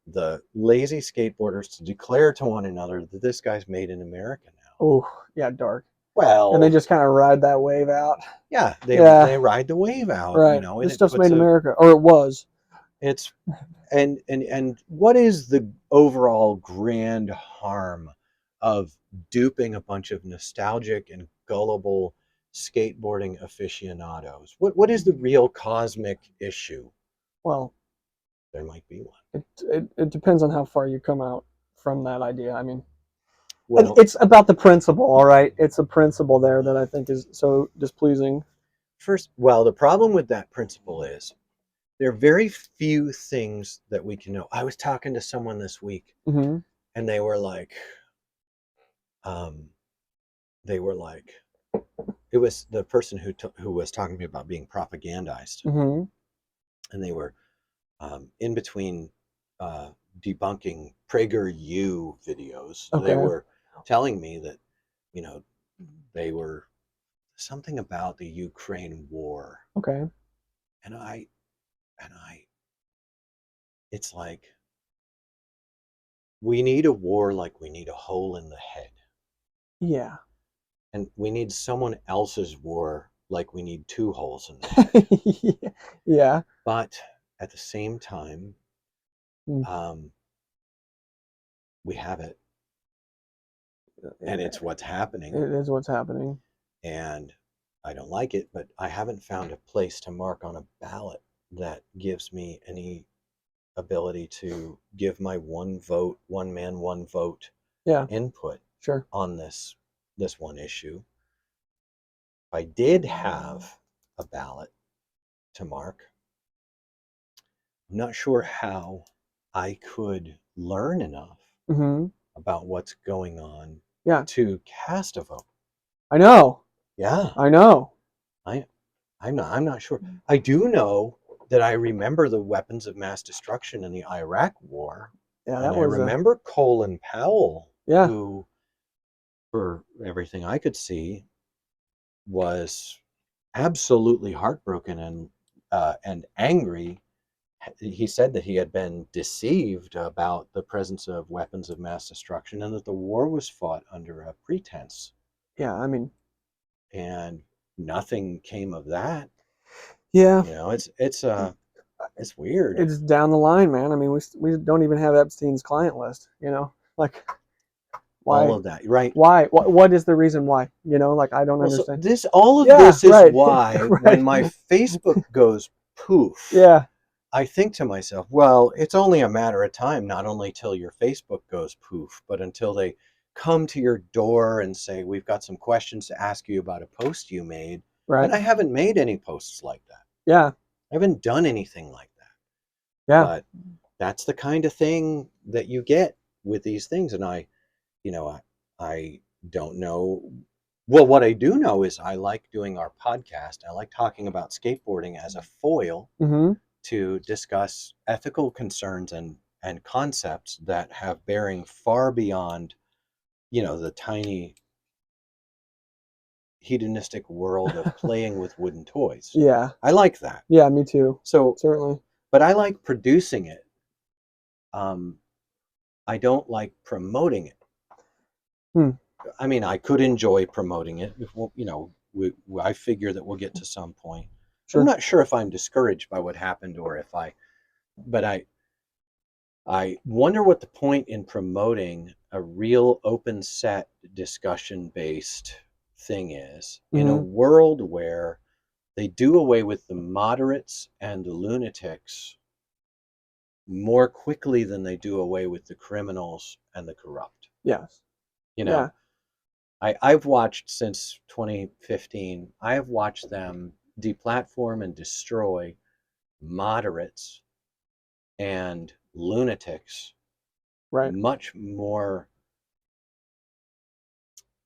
Speaker 1: the lazy skateboarders to declare to one another that this guy's made in America now.
Speaker 2: Oh, yeah, dark. And they
Speaker 1: Well,
Speaker 2: just kind of ride that wave out.
Speaker 1: yeah,
Speaker 2: Yeah,
Speaker 1: they ride the wave out, you
Speaker 2: right.
Speaker 1: know, and
Speaker 2: This
Speaker 1: it
Speaker 2: stuff's made
Speaker 1: puts
Speaker 2: in
Speaker 1: a
Speaker 2: America, or it was.
Speaker 1: it's and what is the overall grand harm of duping a bunch of nostalgic and gullible skateboarding aficionados? What is the real cosmic issue?
Speaker 2: Well,
Speaker 1: There might be one.
Speaker 2: it depends on how far you come out from that idea. I mean,
Speaker 1: Well,
Speaker 2: it's about the principle, all right? It's a principle there that I think is so displeasing.
Speaker 1: first, well, the problem with that principle is there are very few things that we can know. I was talking to someone this week,
Speaker 2: Mm-hmm.
Speaker 1: and um, they were like, it was the person who was talking to me about being propagandized,
Speaker 2: Mm-hmm.
Speaker 1: and they were in between uh, debunking PragerU videos. They
Speaker 2: Okay.
Speaker 1: were telling me that, you know, they were something about the Ukraine war,
Speaker 2: Okay.
Speaker 1: and I, it's like we need a war like we need a hole in the head,
Speaker 2: Yeah.
Speaker 1: and we need someone else's war like we need 2 holes in the head.
Speaker 2: Yeah.
Speaker 1: But at the same time,
Speaker 2: Mm.
Speaker 1: um, we have it, and
Speaker 2: It
Speaker 1: it's what's happening,
Speaker 2: is what's happening.
Speaker 1: and I don't like it, but I haven't found a place to mark on a ballot that gives me any ability to give my one vote, one man, one vote
Speaker 2: Yeah.
Speaker 1: input
Speaker 2: Sure.
Speaker 1: on this one issue. If I did have a ballot to mark, I'm not sure how I could learn enough
Speaker 2: Mm-hmm.
Speaker 1: about what's going on
Speaker 2: Yeah.
Speaker 1: to cast a vote.
Speaker 2: I know.
Speaker 1: Yeah,
Speaker 2: I know.
Speaker 1: I I'm not sure. I do know that I remember the weapons of mass destruction in the Iraq war,
Speaker 2: Yeah.
Speaker 1: and
Speaker 2: That
Speaker 1: I
Speaker 2: was a.
Speaker 1: remember Colin Powell,
Speaker 2: Yeah.
Speaker 1: who, for everything I could see, was absolutely heartbroken and angry. He said that he had been deceived about the presence of weapons of mass destruction and that the war was fought under a pretense,
Speaker 2: Yeah. I mean.
Speaker 1: and nothing came of that.
Speaker 2: Yeah.
Speaker 1: You know, it's weird.
Speaker 2: It's down the line, man. I mean, we don't even have Epstein's client list. Like
Speaker 1: All
Speaker 2: why?
Speaker 1: of that, right?
Speaker 2: Why? What is the reason why? Like I don't
Speaker 1: Well, so
Speaker 2: understand.
Speaker 1: all of
Speaker 2: Yeah.
Speaker 1: this is
Speaker 2: Right.
Speaker 1: why when
Speaker 2: Right.
Speaker 1: my Facebook goes poof,
Speaker 2: Yeah.
Speaker 1: I think to myself, well, it's only a matter of time, not only till your Facebook goes poof, but until they come to your door and say, we've got some questions to ask you about a post you made.
Speaker 2: Right.
Speaker 1: And I haven't made any posts like that.
Speaker 2: Yeah.
Speaker 1: I haven't done anything like that.
Speaker 2: Yeah.
Speaker 1: But that's the kind of thing that you get with these things. And you know, I don't know. Well, what I do know is I like doing our podcast. I like talking about skateboarding as a foil
Speaker 2: Mm-hmm.
Speaker 1: to discuss ethical concerns and concepts that have bearing far beyond, the tiny hedonistic world of playing with wooden toys.
Speaker 2: Yeah.
Speaker 1: I like that.
Speaker 2: Yeah. Me too.
Speaker 1: So,
Speaker 2: Certainly.
Speaker 1: but I like producing it. Um, I don't like promoting it.
Speaker 2: Hmm.
Speaker 1: I mean, I could enjoy promoting it. If I figure that we'll get to some point. I'm
Speaker 2: Sure.
Speaker 1: not sure if I'm discouraged by what happened or but I wonder what the point in promoting a real open set discussion based thing is in a
Speaker 2: Mm-hmm.
Speaker 1: world where they do away with the moderates and the lunatics more quickly than they do away with the criminals and the corrupt.
Speaker 2: Yes.
Speaker 1: You know,
Speaker 2: Yeah.
Speaker 1: I've watched since 2015, I have watched them deplatform and destroy moderates and lunatics
Speaker 2: Right.
Speaker 1: much more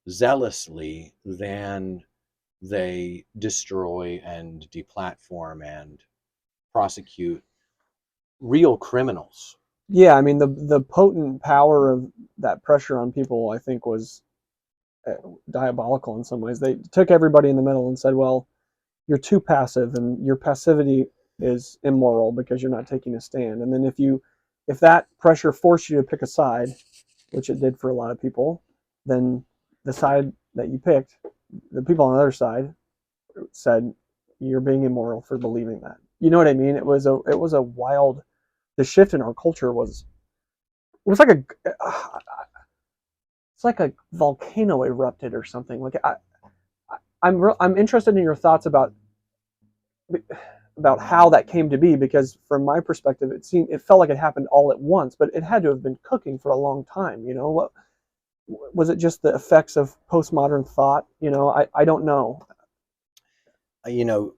Speaker 1: zealously than they destroy and deplatform and prosecute real criminals.
Speaker 2: Yeah, I mean the potent power of that pressure on people, I think, was diabolical in some ways. They took everybody in the middle and said, "Well, you're too passive, and your passivity is immoral because you're not taking a stand." And then if that pressure forced you to pick a side, which it did for a lot of people, then the side that you picked, the people on the other side said you're being immoral for believing that. You know what I mean? It was a wild. The shift in our culture was it was like it's like a volcano erupted or something. Like I'm interested in your thoughts about how that came to be, because from my perspective it felt like it happened all at once, but it had to have been cooking for a long time. What was it? Just the effects of postmodern thought? I don't know.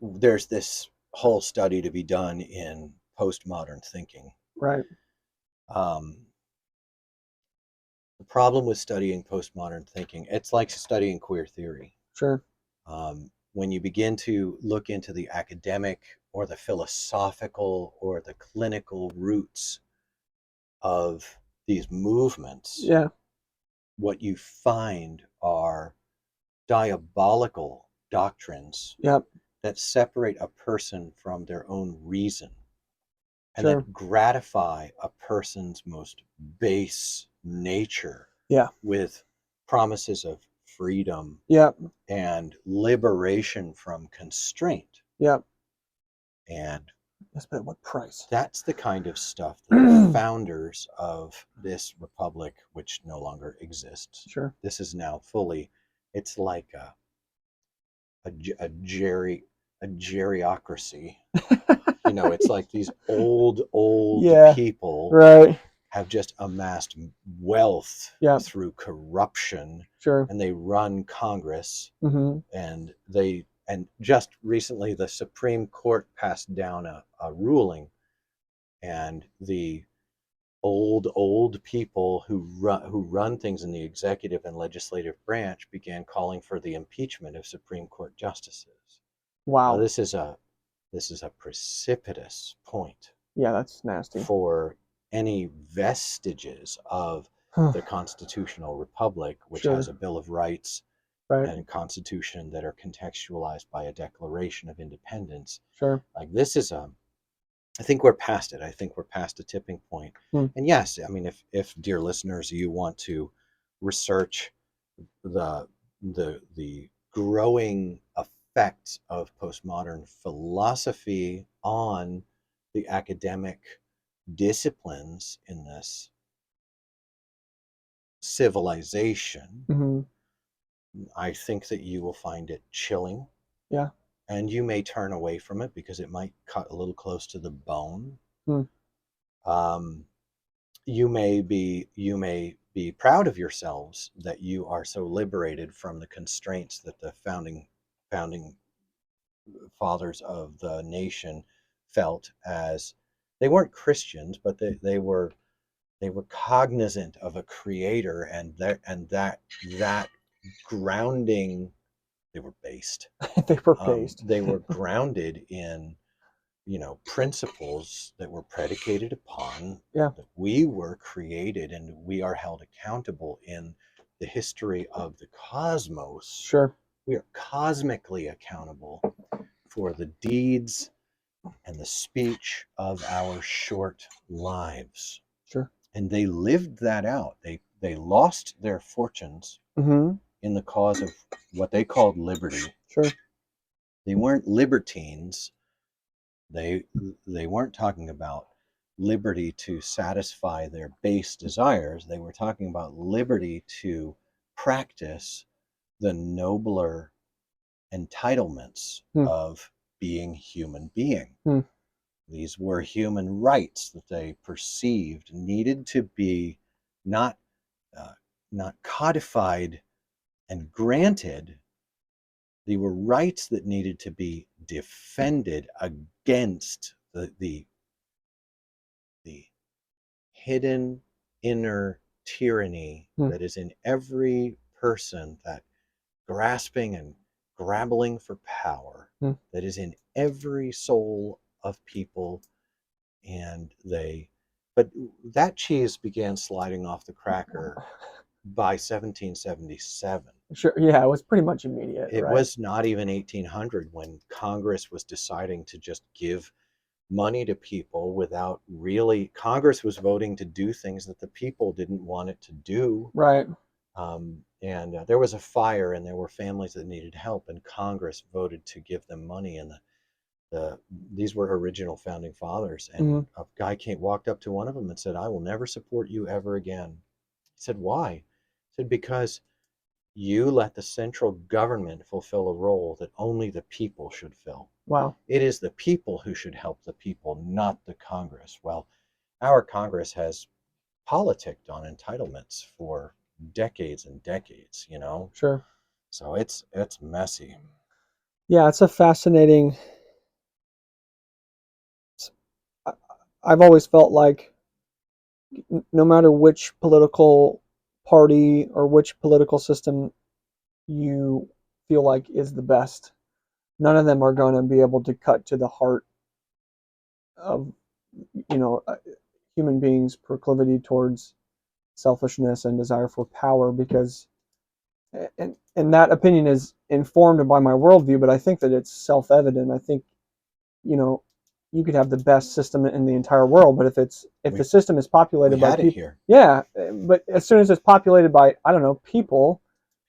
Speaker 1: There's this whole study to be done in postmodern thinking.
Speaker 2: Right.
Speaker 1: The problem with studying postmodern thinking, it's like studying queer theory.
Speaker 2: Sure.
Speaker 1: When you begin to look into the academic or the philosophical or the clinical roots of these movements,
Speaker 2: Yeah.
Speaker 1: what you find are diabolical doctrines
Speaker 2: Yep.
Speaker 1: that separate a person from their own reason and
Speaker 2: Sure.
Speaker 1: that gratify a person's most base nature
Speaker 2: Yeah.
Speaker 1: with promises of freedom
Speaker 2: Yep.
Speaker 1: and liberation from constraint.
Speaker 2: Yep.
Speaker 1: And
Speaker 2: Yes, but at what price?
Speaker 1: that's the kind of stuff that the founders of this republic, which no longer exists,
Speaker 2: Sure.
Speaker 1: this is now fully, it's like a geriocracy. It's like these old
Speaker 2: Yeah.
Speaker 1: people
Speaker 2: Right.
Speaker 1: have just amassed wealth
Speaker 2: Yeah.
Speaker 1: through corruption,
Speaker 2: Sure.
Speaker 1: and they run Congress,
Speaker 2: Mm-hmm.
Speaker 1: and just recently the Supreme Court passed down a ruling, and the old people who run things in the executive and legislative branch began calling for the impeachment of Supreme Court justices. Now,
Speaker 2: Wow.
Speaker 1: this is a precipitous point
Speaker 2: Yeah, that's nasty.
Speaker 1: for any vestiges of the constitutional republic, which has
Speaker 2: Sure.
Speaker 1: a Bill of Rights
Speaker 2: Right.
Speaker 1: and a constitution that are contextualized by a Declaration of Independence.
Speaker 2: Sure.
Speaker 1: Like, I think we're past it. I think we're past a tipping point.
Speaker 2: Hmm.
Speaker 1: And yes, I mean, if dear listeners, you want to research the the growing effects of postmodern philosophy on the academic disciplines in this civilization,
Speaker 2: Mm-hmm.
Speaker 1: I think that you will find it chilling,
Speaker 2: Yeah.
Speaker 1: and you may turn away from it because it might cut a little close to the bone.
Speaker 2: Hmm.
Speaker 1: Um, you may be proud of yourselves that you are so liberated from the constraints that the founding fathers of the nation felt, as they weren't Christians, but they were cognizant of a creator, and that grounding, they were based.
Speaker 2: They were based.
Speaker 1: They were grounded in principles that were predicated upon
Speaker 2: Yeah.
Speaker 1: that we were created and we are held accountable in the history of the cosmos.
Speaker 2: Sure.
Speaker 1: We are cosmically accountable for the deeds and the speech of our short lives.
Speaker 2: Sure.
Speaker 1: And they lived that out. They lost their fortunes
Speaker 2: Mm-hmm.
Speaker 1: in the cause of what they called liberty.
Speaker 2: Sure.
Speaker 1: They weren't libertines. They weren't talking about liberty to satisfy their base desires. They were talking about liberty to practice the nobler entitlements
Speaker 2: Hmm.
Speaker 1: of being human being.
Speaker 2: Hmm.
Speaker 1: These were human rights that they perceived needed to be not not codified and granted, They were rights that needed to be defended against the hidden inner tyranny that is in every person, that grasping and grappling for power that is in every soul of people. But that cheese began sliding off the cracker by 1777.
Speaker 2: Sure. Yeah, it was pretty much immediate,
Speaker 1: It
Speaker 2: right?
Speaker 1: was not even 1800 when Congress was deciding to just give money to people without really. Congress was voting to do things that the people didn't want it to do.
Speaker 2: Right.
Speaker 1: And there was a fire, and there were families that needed help, and Congress voted to give them money. And these were original founding fathers. And a guy walked up to one of them and said, "I will never support you ever again." He said, "Why?" He said, "Because you let the central government fulfill a role that only the people should fill.
Speaker 2: Wow.
Speaker 1: It is the people who should help the people, not the Congress." Well, our Congress has politicked on entitlements for decades and decades,
Speaker 2: Sure.
Speaker 1: So it's messy.
Speaker 2: Yeah, it's a fascinating. I've always felt like no matter which political party or which political system you feel like is the best, none of them are going to be able to cut to the heart of, you know, human beings' proclivity towards selfishness and desire for power, because and that opinion is informed by my worldview, but I think that it's self-evident. I think, you know, you could have the best system in the entire world, but if the system is populated by people, yeah, but as soon as it's populated by, I don't know, people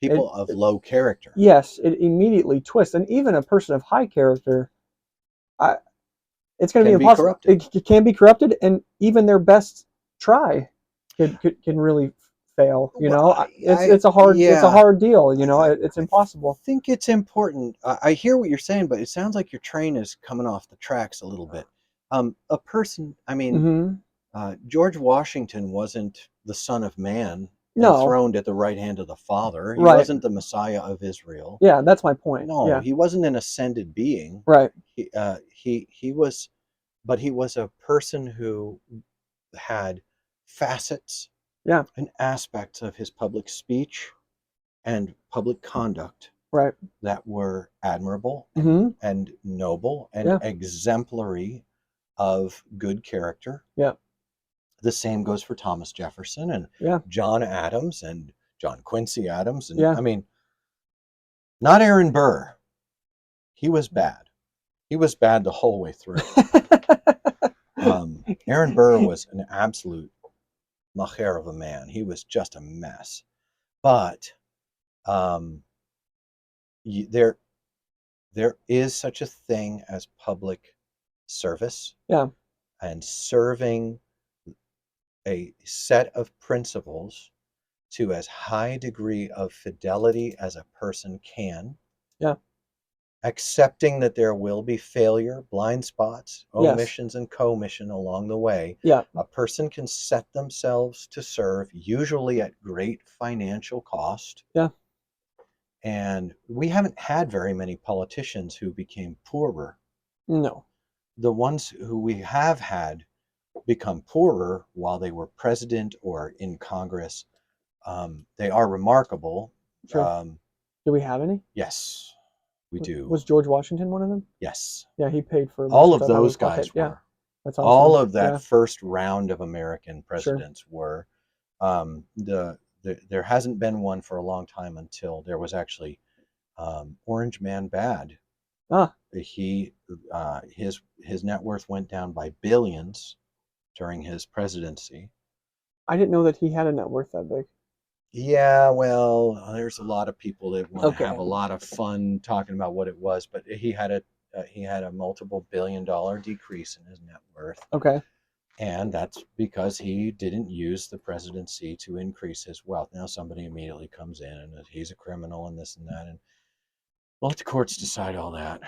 Speaker 1: of low character,
Speaker 2: yes, it immediately twists. And even a person of high character, it's going to be impossible. It can be corrupted, and even their best try can really fail. It's a hard deal. It's impossible.
Speaker 1: I think it's important. I hear what you're saying, but it sounds like your train is coming off the tracks a little bit. A person, I mean, George Washington wasn't the Son of Man enthroned at the right hand of the Father. He wasn't the Messiah of Israel.
Speaker 2: Yeah, that's my point.
Speaker 1: No, he wasn't an ascended being.
Speaker 2: Right.
Speaker 1: He was, but he was a person who had facets and aspects of his public speech and public conduct that were admirable and noble and exemplary of good character.
Speaker 2: Yeah.
Speaker 1: The same goes for Thomas Jefferson and John Adams and John Quincy Adams. And I mean, not Aaron Burr. He was bad. He was bad the whole way through. Aaron Burr was an absolute macher of a man. He was just a mess. But there is such a thing as public service.
Speaker 2: Yeah.
Speaker 1: And serving a set of principles to as high a degree of fidelity as a person can.
Speaker 2: Yeah.
Speaker 1: Accepting that there will be failure, blind spots, omissions, and commission along the way.
Speaker 2: Yeah.
Speaker 1: A person can set themselves to serve, usually at great financial cost.
Speaker 2: Yeah.
Speaker 1: And we haven't had very many politicians who became poorer.
Speaker 2: No.
Speaker 1: The ones who we have had become poorer while they were president or in Congress, they are remarkable.
Speaker 2: Sure. Do we have any?
Speaker 1: Yes. We do.
Speaker 2: Was George Washington one of them?
Speaker 1: Yes.
Speaker 2: Yeah, he paid for
Speaker 1: all of those guys were.
Speaker 2: Yeah. That's awesome.
Speaker 1: All of that first round of American presidents were. There hasn't been one for a long time until there was actually Orange Man Bad. His net worth went down by billions during his presidency.
Speaker 2: I didn't know that he had a net worth that big.
Speaker 1: Yeah, well, there's a lot of people that want to have a lot of fun talking about what it was, but he had a multiple $billion decrease in his net worth.
Speaker 2: Okay.
Speaker 1: And that's because he didn't use the presidency to increase his wealth. Now somebody immediately comes in and he's a criminal and this and that, and let the courts decide all that.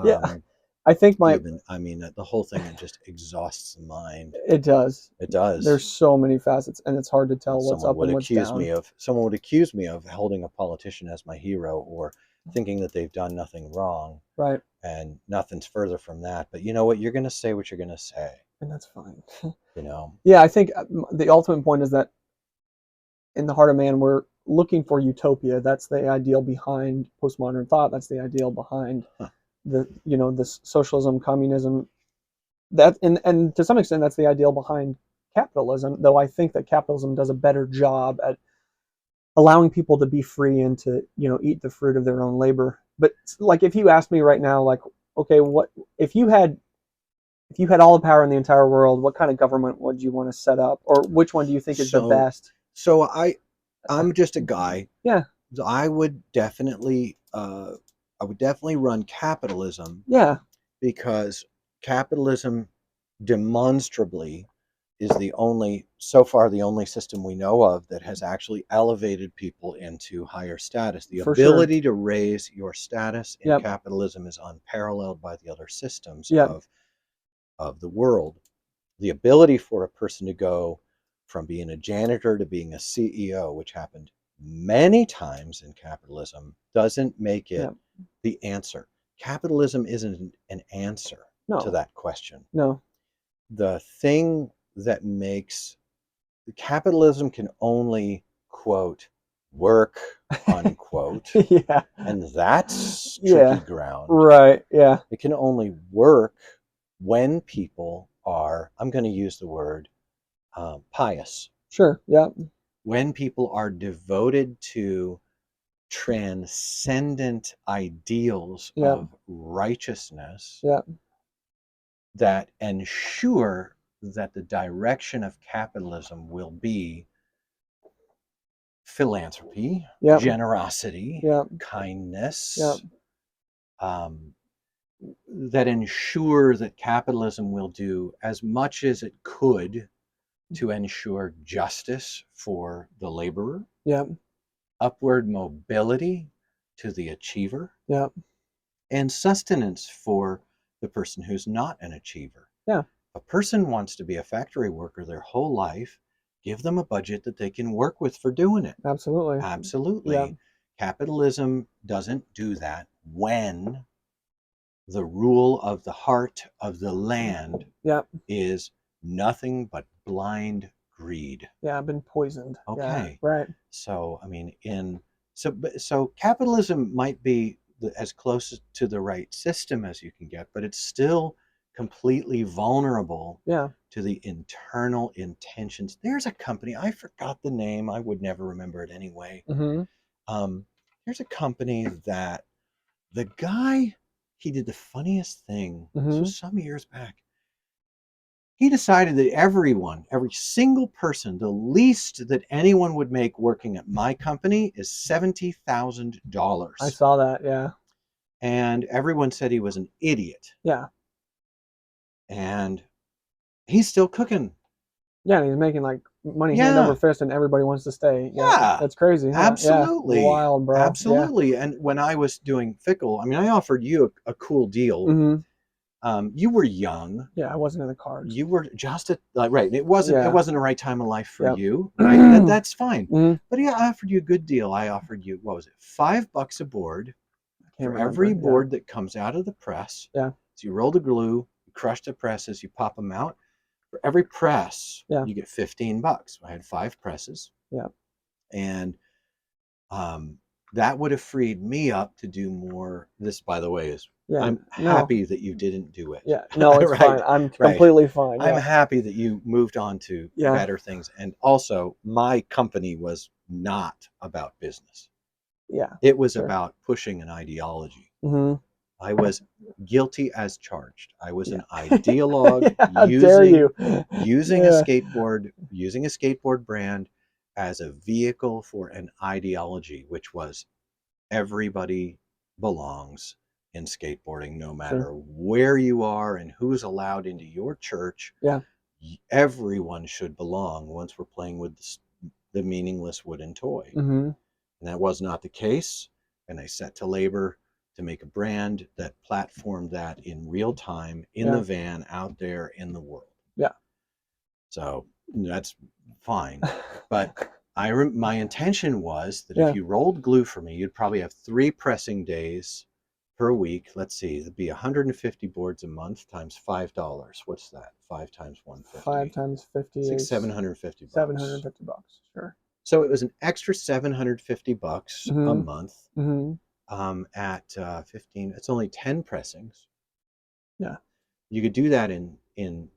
Speaker 2: Yeah. I think
Speaker 1: the whole thing, it just exhausts the mind.
Speaker 2: it does.
Speaker 1: It does.
Speaker 2: There's so many facets, and it's hard to tell what's
Speaker 1: Someone
Speaker 2: up
Speaker 1: would
Speaker 2: and what's
Speaker 1: accuse
Speaker 2: down.
Speaker 1: me of holding a politician as my hero, or thinking that they've done nothing wrong.
Speaker 2: Right.
Speaker 1: And nothing's further from that. But you know what? You're going to say what you're going to say.
Speaker 2: And that's fine.
Speaker 1: You know?
Speaker 2: Yeah, I think the ultimate point is that in the heart of man, we're looking for utopia. That's the ideal behind postmodern thought. That's the ideal behind this socialism, communism. That and to some extent, that's the ideal behind capitalism. Though I think that capitalism does a better job at allowing people to be free and to eat the fruit of their own labor. But like, if you ask me right now, like, okay, what if you had all the power in the entire world, what kind of government would you want to set up, or which one do you think is the best?
Speaker 1: So I'm just a guy.
Speaker 2: Yeah.
Speaker 1: I would definitely run capitalism.
Speaker 2: Yeah.
Speaker 1: Because capitalism demonstrably is so far the only system we know of that has actually elevated people into higher status. The ability to raise your status in capitalism is unparalleled by the other systems of the world. The ability for a person to go from being a janitor to being a CEO, which happened many times in capitalism, doesn't make it the answer. Capitalism isn't an answer to that question.
Speaker 2: No.
Speaker 1: The thing that makes capitalism can only, quote, work, unquote.
Speaker 2: Yeah.
Speaker 1: And that's tricky ground.
Speaker 2: Right. Yeah.
Speaker 1: It can only work when people are, I'm going to use the word pious.
Speaker 2: Sure. Yeah.
Speaker 1: When people are devoted to transcendent ideals of righteousness that ensure that the direction of capitalism will be philanthropy, generosity, kindness, that ensure that capitalism will do as much as it could to ensure justice for the laborer, upward mobility to the achiever, and sustenance for the person who's not an achiever. A person wants to be a factory worker their whole life, give them a budget that they can work with for doing it. Absolutely. Capitalism doesn't do that when the rule of the heart of the land is nothing but blind greed.
Speaker 2: I've been poisoned.
Speaker 1: Okay.
Speaker 2: Right.
Speaker 1: So, I mean, so capitalism might be as close to the right system as you can get, but it's still completely vulnerable to the internal intentions. There's a company, I forgot the name, I would never remember it anyway. There's a company that the guy, he did the funniest thing. This was some years back. He decided that every single person, the least that anyone would make working at my company is $70,000.
Speaker 2: I saw that,
Speaker 1: And everyone said he was an idiot. And he's still cooking.
Speaker 2: And he's making like money hand over fist, and everybody wants to stay. That's crazy. Huh?
Speaker 1: Absolutely.
Speaker 2: Wild, bro.
Speaker 1: Absolutely. And when I was doing Fickle, I mean, I offered you a cool deal. You were young.
Speaker 2: I wasn't in the cards.
Speaker 1: You were just right. It wasn't the right time of life for you. Right? That's fine. But I offered you a good deal. I offered you, what was it, $5 a board for every board that comes out of the press. So you roll the glue, you crush the presses, you pop them out. For every press, you get $15. I had 5 presses. And that would have freed me up to do more. This, by the way, is I'm happy that you didn't do it.
Speaker 2: No, it's fine. I'm completely fine.
Speaker 1: I'm happy that you moved on to better things. And also, my company was not about business. It was about pushing an ideology. I was guilty as charged. I was an ideologue using a skateboard brand as a vehicle for an ideology, which was everybody belongs in skateboarding, no matter where you are and who's allowed into your church. Everyone should belong once we're playing with the meaningless wooden toy. And that was not the case. And I set to labor to make a brand that platformed that in real time in the van out there in the world.
Speaker 2: Yeah.
Speaker 1: So that's fine. But my intention was that
Speaker 2: Yeah.
Speaker 1: if you rolled glue for me, you'd probably have 3 pressing days per week. Let's see, it'd be 150 boards a month times $5. What's that? 5 times 150.
Speaker 2: 5 times 50 is
Speaker 1: $750.
Speaker 2: $750. Sure.
Speaker 1: So it was an extra $750 a month. At 15, it's only 10 pressings.
Speaker 2: Yeah.
Speaker 1: You could do that in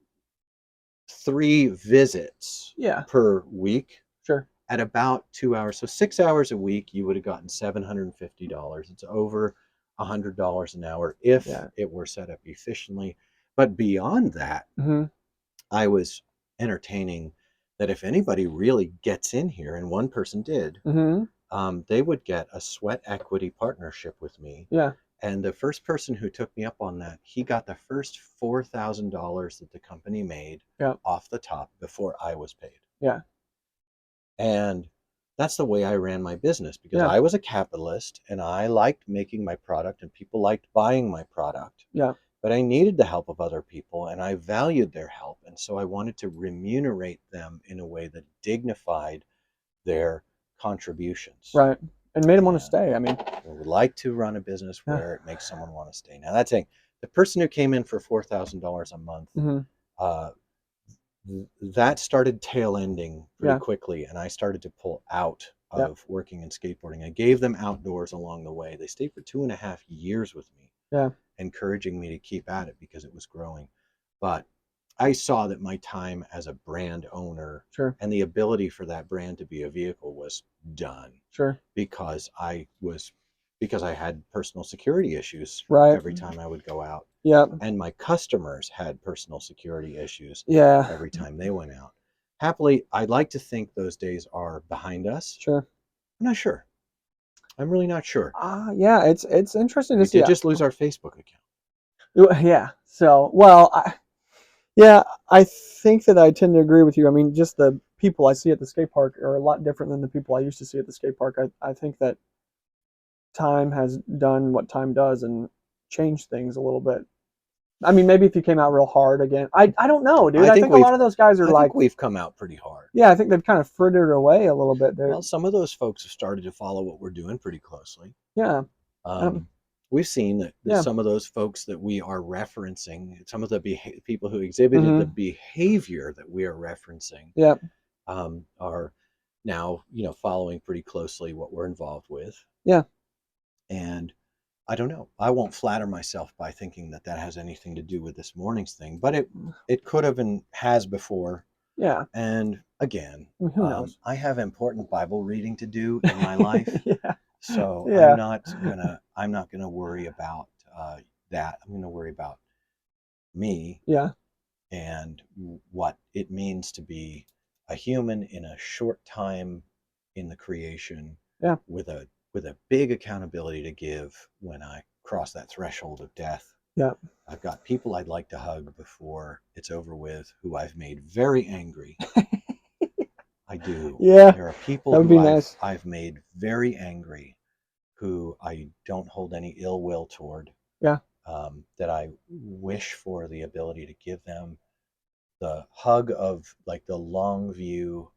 Speaker 1: 3 visits per week.
Speaker 2: Sure.
Speaker 1: At about 2 hours. So 6 hours a week, you would have gotten $750. It's over $100 an hour if it were set up efficiently. But beyond that, I was entertaining that if anybody really gets in here, and one person did, they would get a sweat equity partnership with me.
Speaker 2: Yeah.
Speaker 1: And the first person who took me up on that, he got the first $4,000 that the company made off the top before I was paid.
Speaker 2: Yeah.
Speaker 1: And that's the way I ran my business, because I was a capitalist and I liked making my product and people liked buying my product.
Speaker 2: Yeah.
Speaker 1: But I needed the help of other people and I valued their help. And so I wanted to remunerate them in a way that dignified their contributions.
Speaker 2: Right. And made them want to stay. I mean,
Speaker 1: I would like to run a business where it makes someone want to stay. Now that's saying the person who came in for $4,000 a month, that started tail ending pretty quickly, and I started to pull out of working in skateboarding. I gave them outdoors along the way. They stayed for 2.5 years with me, encouraging me to keep at it because it was growing. But I saw that my time as a brand owner and the ability for that brand to be a vehicle was done. Because I had personal security issues every time I would go out. And my customers had personal security issues every time they went out. Happily, I'd like to think those days are behind us. I'm not sure. I'm really not sure.
Speaker 2: Yeah, it's interesting to see.
Speaker 1: We did just lose our Facebook
Speaker 2: account. Yeah. So, well, I think that I tend to agree with you. I mean, just the people I see at the skate park are a lot different than the people I used to see at the skate park. I think that time has done what time does and changed things a little bit. I mean, maybe if you came out real hard again. I don't know, dude. I think a lot of those guys are I think
Speaker 1: we've come out pretty hard.
Speaker 2: Yeah, I think they've kind of frittered away a little bit there.
Speaker 1: Well, some of those folks have started to follow what we're doing pretty closely.
Speaker 2: Yeah.
Speaker 1: We've seen that some of those folks that we are referencing, some of the people who exhibited the behavior that we are referencing, are now, following pretty closely what we're involved with.
Speaker 2: Yeah.
Speaker 1: And I don't know. I won't flatter myself by thinking that has anything to do with this morning's thing, but it could have and has before.
Speaker 2: Yeah.
Speaker 1: And again,
Speaker 2: who knows?
Speaker 1: I have important Bible reading to do in my life. So I'm not gonna worry about that. I'm gonna worry about me. And what it means to be a human in a short time in the creation. With a big accountability to give when I cross that threshold of death. I've got people I'd like to hug before it's over with who I've made very angry. I do. There are people who I've made very angry who I don't hold any ill will toward. That I wish for the ability to give them the hug of like the long view.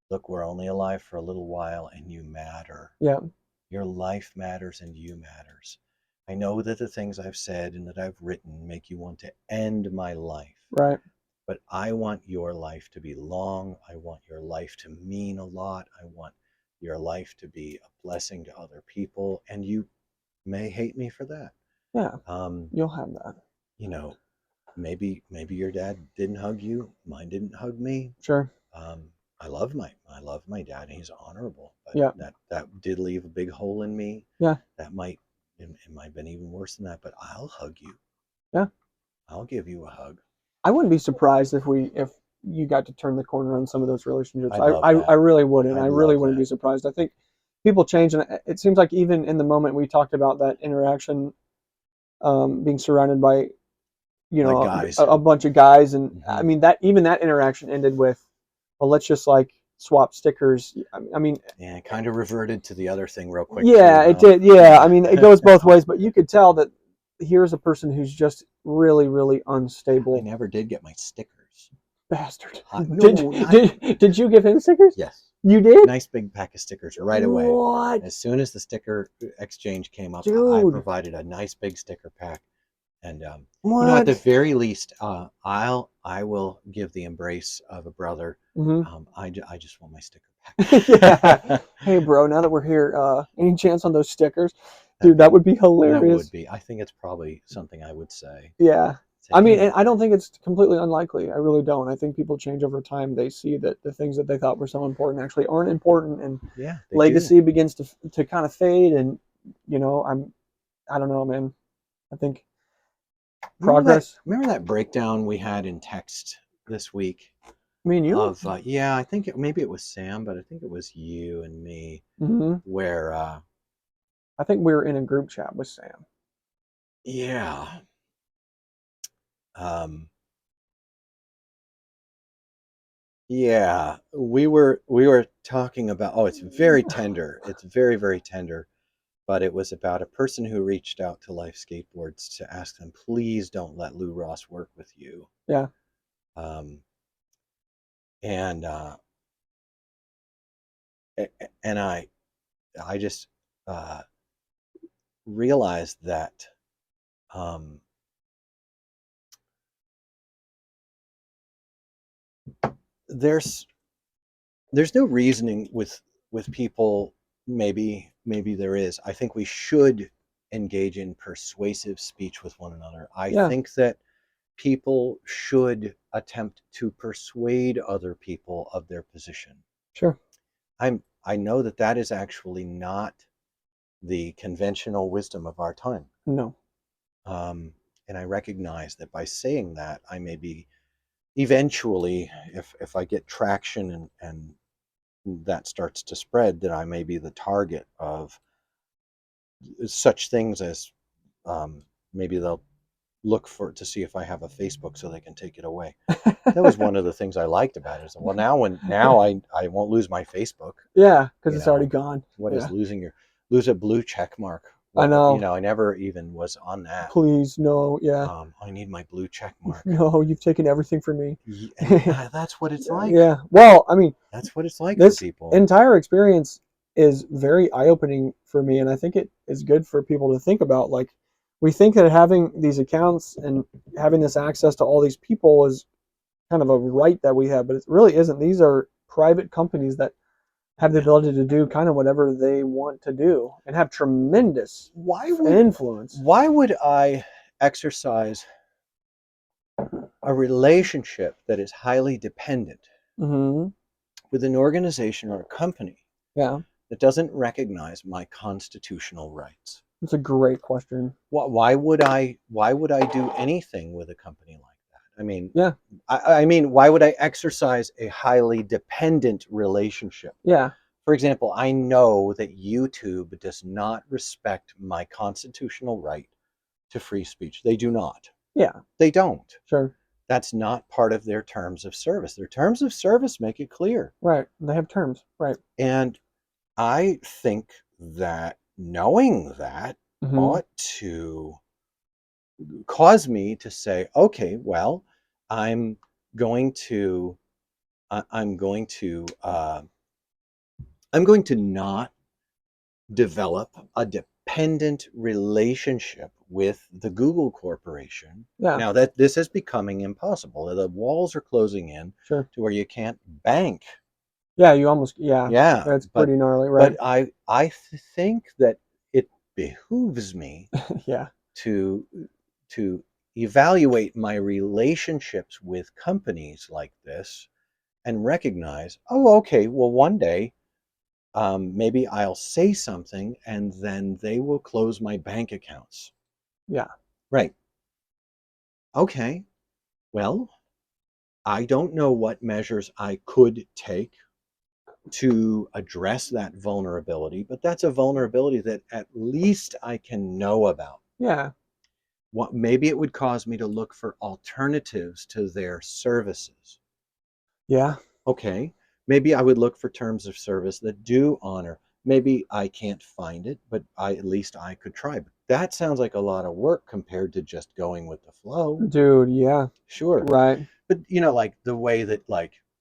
Speaker 1: Look, we're only alive for a little while and you matter. Your life matters and you matters. I know that the things I've said and that I've written make you want to end my life. But I want your life to be long. I want your life to mean a lot. I want your life to be a blessing to other people. And you may hate me for that.
Speaker 2: You'll have that.
Speaker 1: Maybe your dad didn't hug you. Mine didn't hug me. I love my dad, and he's honorable. But that did leave a big hole in me. That might have been even worse than that. But I'll hug you. I'll give you a hug.
Speaker 2: I wouldn't be surprised if you got to turn the corner on some of those relationships. I really wouldn't. I really wouldn't be surprised. I think people change, and it seems like even in the moment we talked about that interaction, being surrounded by, a bunch of guys, and I mean that interaction ended with, well, let's just like swap stickers. I mean,
Speaker 1: yeah, it kind of reverted to the other thing real quick.
Speaker 2: Yeah,
Speaker 1: too,
Speaker 2: it did. Yeah, I mean, it goes both ways, but you could tell that here's a person who's just really, really
Speaker 1: I
Speaker 2: unstable.
Speaker 1: never did get my stickers.
Speaker 2: Bastard.
Speaker 1: No,
Speaker 2: Did you give him stickers?
Speaker 1: Yes.
Speaker 2: You did?
Speaker 1: Nice big pack of stickers right away.
Speaker 2: What?
Speaker 1: As soon as the sticker exchange came up, I
Speaker 2: Dude.
Speaker 1: provided a nice big sticker pack. And
Speaker 2: What?
Speaker 1: at the very least, I will give the embrace of a brother. I just want my sticker pack.
Speaker 2: Yeah. Hey, bro. Now that we're here, any chance on those stickers, dude? That would be hilarious.
Speaker 1: That would be. I think it's probably something I would say.
Speaker 2: Yeah.
Speaker 1: Say,
Speaker 2: I mean,
Speaker 1: hey.
Speaker 2: and I don't think it's completely unlikely. I really don't. I think people change over time. They see that the things that they thought were so important actually aren't important, and legacy begins to kind of fade. And I don't know, man. I think progress.
Speaker 1: Remember that breakdown we had in text this week?
Speaker 2: Me and you?
Speaker 1: I think maybe it was Sam, but I think it was you and me, where
Speaker 2: I think we were in a group chat with Sam.
Speaker 1: Yeah. Yeah, we were talking about, oh, it's very tender. It's very, very tender. But it was about a person who reached out to Life Skateboards to ask them, please don't let Lou Ross work with you.
Speaker 2: Yeah.
Speaker 1: And I just realized that there's no reasoning with people. Maybe there is. I think we should engage in persuasive speech with one another. I think that people should attempt to persuade other people of their position.
Speaker 2: Sure.
Speaker 1: I know that is actually not the conventional wisdom of our time.
Speaker 2: No.
Speaker 1: And I recognize that by saying that, I may be eventually, if I get traction and that starts to spread, that I may be the target of such things as maybe they'll look to see if I have a Facebook so they can take it away. That was one of the things I liked about it. Well, now I won't lose my Facebook.
Speaker 2: Yeah, because it's already gone.
Speaker 1: What is lose a blue check mark?
Speaker 2: I know.
Speaker 1: I never even was on that.
Speaker 2: Please, no. Yeah.
Speaker 1: I need my blue check mark.
Speaker 2: No, you've taken everything from me.
Speaker 1: And that's what it's like.
Speaker 2: Yeah. Well, I mean,
Speaker 1: that's what it's like for people.
Speaker 2: This entire experience is very eye-opening for me, and I think it is good for people to think about. Like, we think that having these accounts and having this access to all these people is kind of a right that we have, but it really isn't. These are private companies that have the ability to do kind of whatever they want to do and have tremendous influence.
Speaker 1: Why would I exercise a relationship that is highly dependent with an organization or a company that doesn't recognize my constitutional rights?
Speaker 2: That's a great question.
Speaker 1: Why would I do anything with a company like that? I mean, I mean, why would I exercise a highly dependent relationship?
Speaker 2: Yeah.
Speaker 1: For example, I know that YouTube does not respect my constitutional right to free speech. They do not.
Speaker 2: Yeah.
Speaker 1: They don't.
Speaker 2: Sure.
Speaker 1: That's not part of their terms of service. Their terms of service make it clear.
Speaker 2: Right. They have terms. Right.
Speaker 1: And I think that knowing that ought to cause me to say, okay, well, I'm going to not develop a dependent relationship with the Google Corporation.
Speaker 2: Yeah.
Speaker 1: Now that this is becoming impossible, the walls are closing in to where you can't bank.
Speaker 2: Yeah, you almost that's pretty gnarly, right?
Speaker 1: But I think that it behooves me to evaluate my relationships with companies like this and recognize, oh, okay, well, one day maybe I'll say something and then they will close my bank accounts.
Speaker 2: Yeah.
Speaker 1: Right. Okay. Well, I don't know what measures I could take to address that vulnerability, but that's a vulnerability that at least I can know about.
Speaker 2: Yeah.
Speaker 1: Maybe it would cause me to look for alternatives to their services.
Speaker 2: Yeah.
Speaker 1: Okay. Maybe I would look for terms of service that do honor. Maybe I can't find it, but at least I could try. But that sounds like a lot of work compared to just going with the flow.
Speaker 2: Dude, yeah.
Speaker 1: Sure.
Speaker 2: Right.
Speaker 1: But like the way that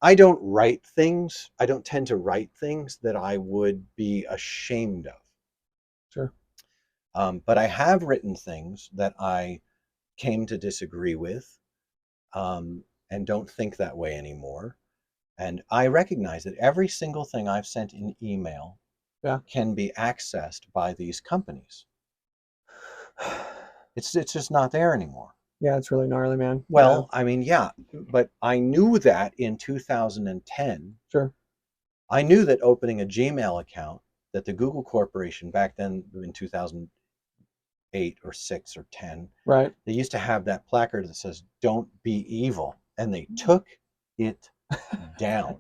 Speaker 1: I don't write things, I don't tend to write things that I would be ashamed of.
Speaker 2: Sure.
Speaker 1: But I have written things that I came to disagree with, and don't think that way anymore. And I recognize that every single thing I've sent in email
Speaker 2: Yeah.
Speaker 1: can be accessed by these companies. It's just not there anymore.
Speaker 2: Yeah, it's really gnarly, man.
Speaker 1: Well, I mean, yeah, but I knew that in 2010.
Speaker 2: Sure.
Speaker 1: I knew that opening a Gmail account, that the Google Corporation back then in 2008 or 6 or 10,
Speaker 2: right.
Speaker 1: they used to have that placard that says, "Don't be evil." And they took it down.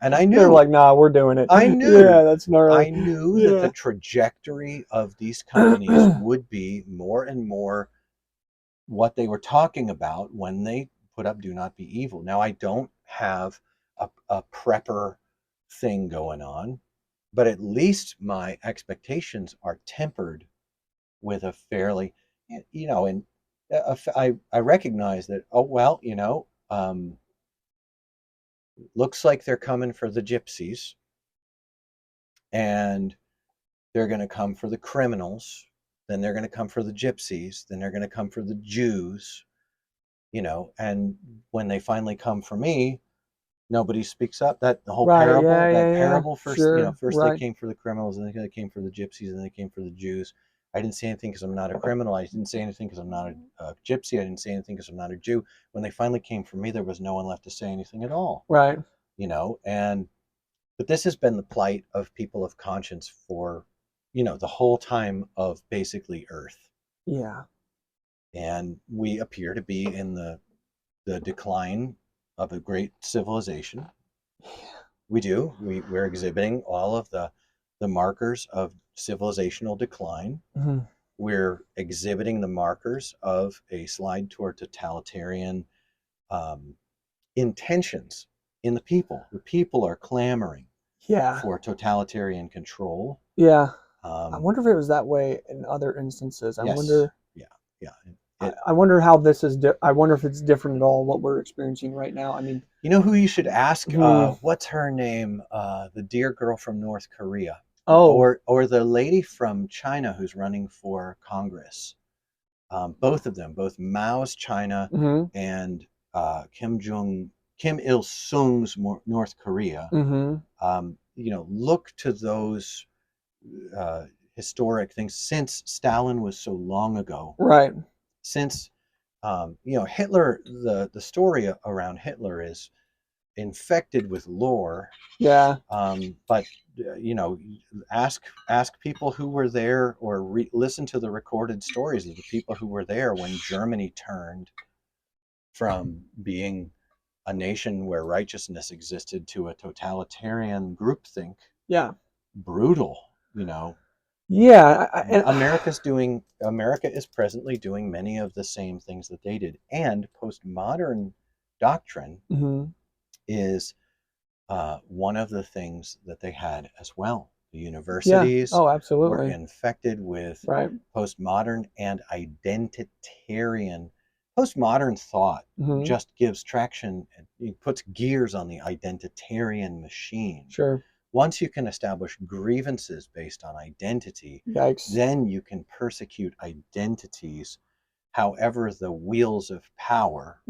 Speaker 1: And I knew.
Speaker 2: They're like, nah, we're doing it.
Speaker 1: I knew.
Speaker 2: Yeah, that's gnarly.
Speaker 1: I knew
Speaker 2: yeah.
Speaker 1: that the trajectory of these companies would be more and more what they were talking about when they put up "Do Not Be Evil." Now, I don't have a prepper thing going on, but at least my expectations are tempered with a fairly, and I recognize that, oh, well, looks like they're coming for the gypsies, and they're going to come for the criminals, then they're going to come for the gypsies, then they're going to come for the Jews, and when they finally come for me, nobody speaks up. That the whole
Speaker 2: right,
Speaker 1: parable,
Speaker 2: yeah,
Speaker 1: that
Speaker 2: yeah,
Speaker 1: parable,
Speaker 2: yeah.
Speaker 1: first,
Speaker 2: Sure.
Speaker 1: first they
Speaker 2: right.
Speaker 1: came for the criminals, and then they came for the gypsies, and then they came for the Jews. I didn't say anything because I'm not a criminal. I didn't say anything because I'm not a gypsy. I didn't say anything because I'm not a Jew. When they finally came for me, there was no one left to say anything at all.
Speaker 2: Right.
Speaker 1: And but this has been the plight of people of conscience for, the whole time of basically Earth.
Speaker 2: Yeah.
Speaker 1: And we appear to be in the decline of a great civilization. We do. We're exhibiting all of the markers of civilizational decline.
Speaker 2: Mm-hmm.
Speaker 1: We're exhibiting the markers of a slide toward totalitarian intentions in the people. The people are clamoring for totalitarian control.
Speaker 2: Yeah. I wonder if it was that way in other instances. I
Speaker 1: yes.
Speaker 2: wonder.
Speaker 1: Yeah.
Speaker 2: I wonder how this is. I wonder if it's different at all what we're experiencing right now. I mean,
Speaker 1: you know who you should ask? What's her name? The dear girl from North Korea.
Speaker 2: Oh.
Speaker 1: Or the lady from China who's running for Congress. Both of them, both Mao's China
Speaker 2: Mm-hmm.
Speaker 1: and Kim Il Sung's North Korea.
Speaker 2: Mm-hmm.
Speaker 1: Look to those historic things, since Stalin was so long ago.
Speaker 2: Right.
Speaker 1: Since Hitler, the story around Hitler is infected with lore.
Speaker 2: Yeah.
Speaker 1: But ask people who were there, or listen to the recorded stories of the people who were there when Germany turned from being a nation where righteousness existed to a totalitarian groupthink.
Speaker 2: Yeah.
Speaker 1: Brutal.
Speaker 2: Yeah.
Speaker 1: America is presently doing many of the same things that they did, and postmodern doctrine is one of the things that they had as well. The universities were infected with postmodern and identitarian. Postmodern thought just gives traction, it puts gears on the identitarian machine.
Speaker 2: Sure.
Speaker 1: Once you can establish grievances based on identity,
Speaker 2: Yikes.
Speaker 1: then you can persecute identities however the wheels of power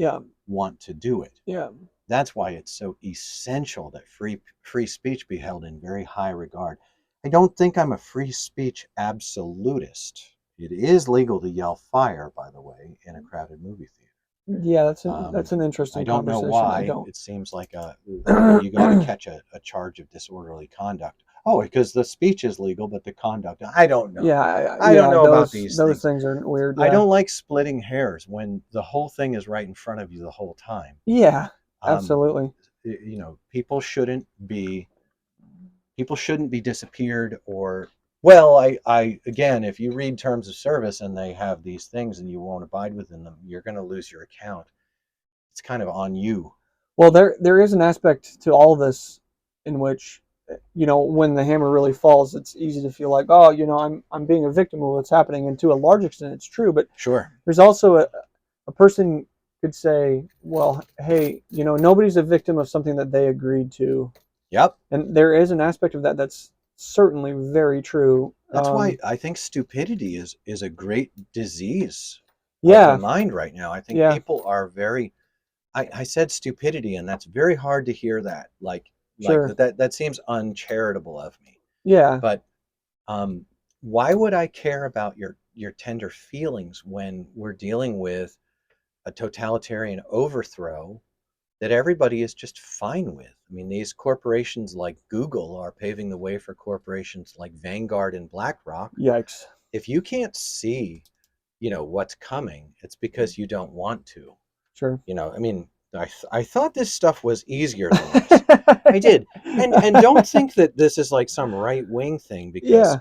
Speaker 1: want to do it.
Speaker 2: Yeah.
Speaker 1: That's why it's so essential that free speech be held in very high regard. I don't think I'm a free speech absolutist. It is legal to yell fire, by the way, in a crowded movie theater.
Speaker 2: Yeah, that's an interesting
Speaker 1: I don't know
Speaker 2: conversation.
Speaker 1: why. It seems like you got to catch a charge of disorderly conduct. Oh, because the speech is legal, but the conduct, I don't know.
Speaker 2: Yeah,
Speaker 1: I don't know about these
Speaker 2: those things are weird. Yeah.
Speaker 1: I don't like splitting hairs when the whole thing is right in front of you the whole time.
Speaker 2: Yeah, absolutely.
Speaker 1: People shouldn't be disappeared, or, well, I again, if you read terms of service and they have these things and you won't abide within them, you're going to lose your account. It's kind of on you.
Speaker 2: Well, there is an aspect to all of this in which, when the hammer really falls, it's easy to feel like, oh, I'm being a victim of what's happening, and to a large extent, it's true. But
Speaker 1: Sure.
Speaker 2: there's also a person could say, well, hey, nobody's a victim of something that they agreed to.
Speaker 1: Yep.
Speaker 2: And there is an aspect of that that's certainly very true.
Speaker 1: That's why I think stupidity is a great disease of the
Speaker 2: Yeah,
Speaker 1: mind right now. I think
Speaker 2: yeah,
Speaker 1: people are very. I said stupidity, and that's very hard to hear that. Like
Speaker 2: sure.
Speaker 1: that seems uncharitable of me.
Speaker 2: Yeah,
Speaker 1: But why would I care about your tender feelings when we're dealing with a totalitarian overthrow that everybody is just fine with? I mean, these corporations like Google are paving the way for corporations like Vanguard and BlackRock.
Speaker 2: yikes.
Speaker 1: If you can't see, what's coming, it's because you don't want to.
Speaker 2: Sure.
Speaker 1: I mean, I thought this stuff was easier than this. I did. And don't think that this is like some right wing thing, because
Speaker 2: Yeah.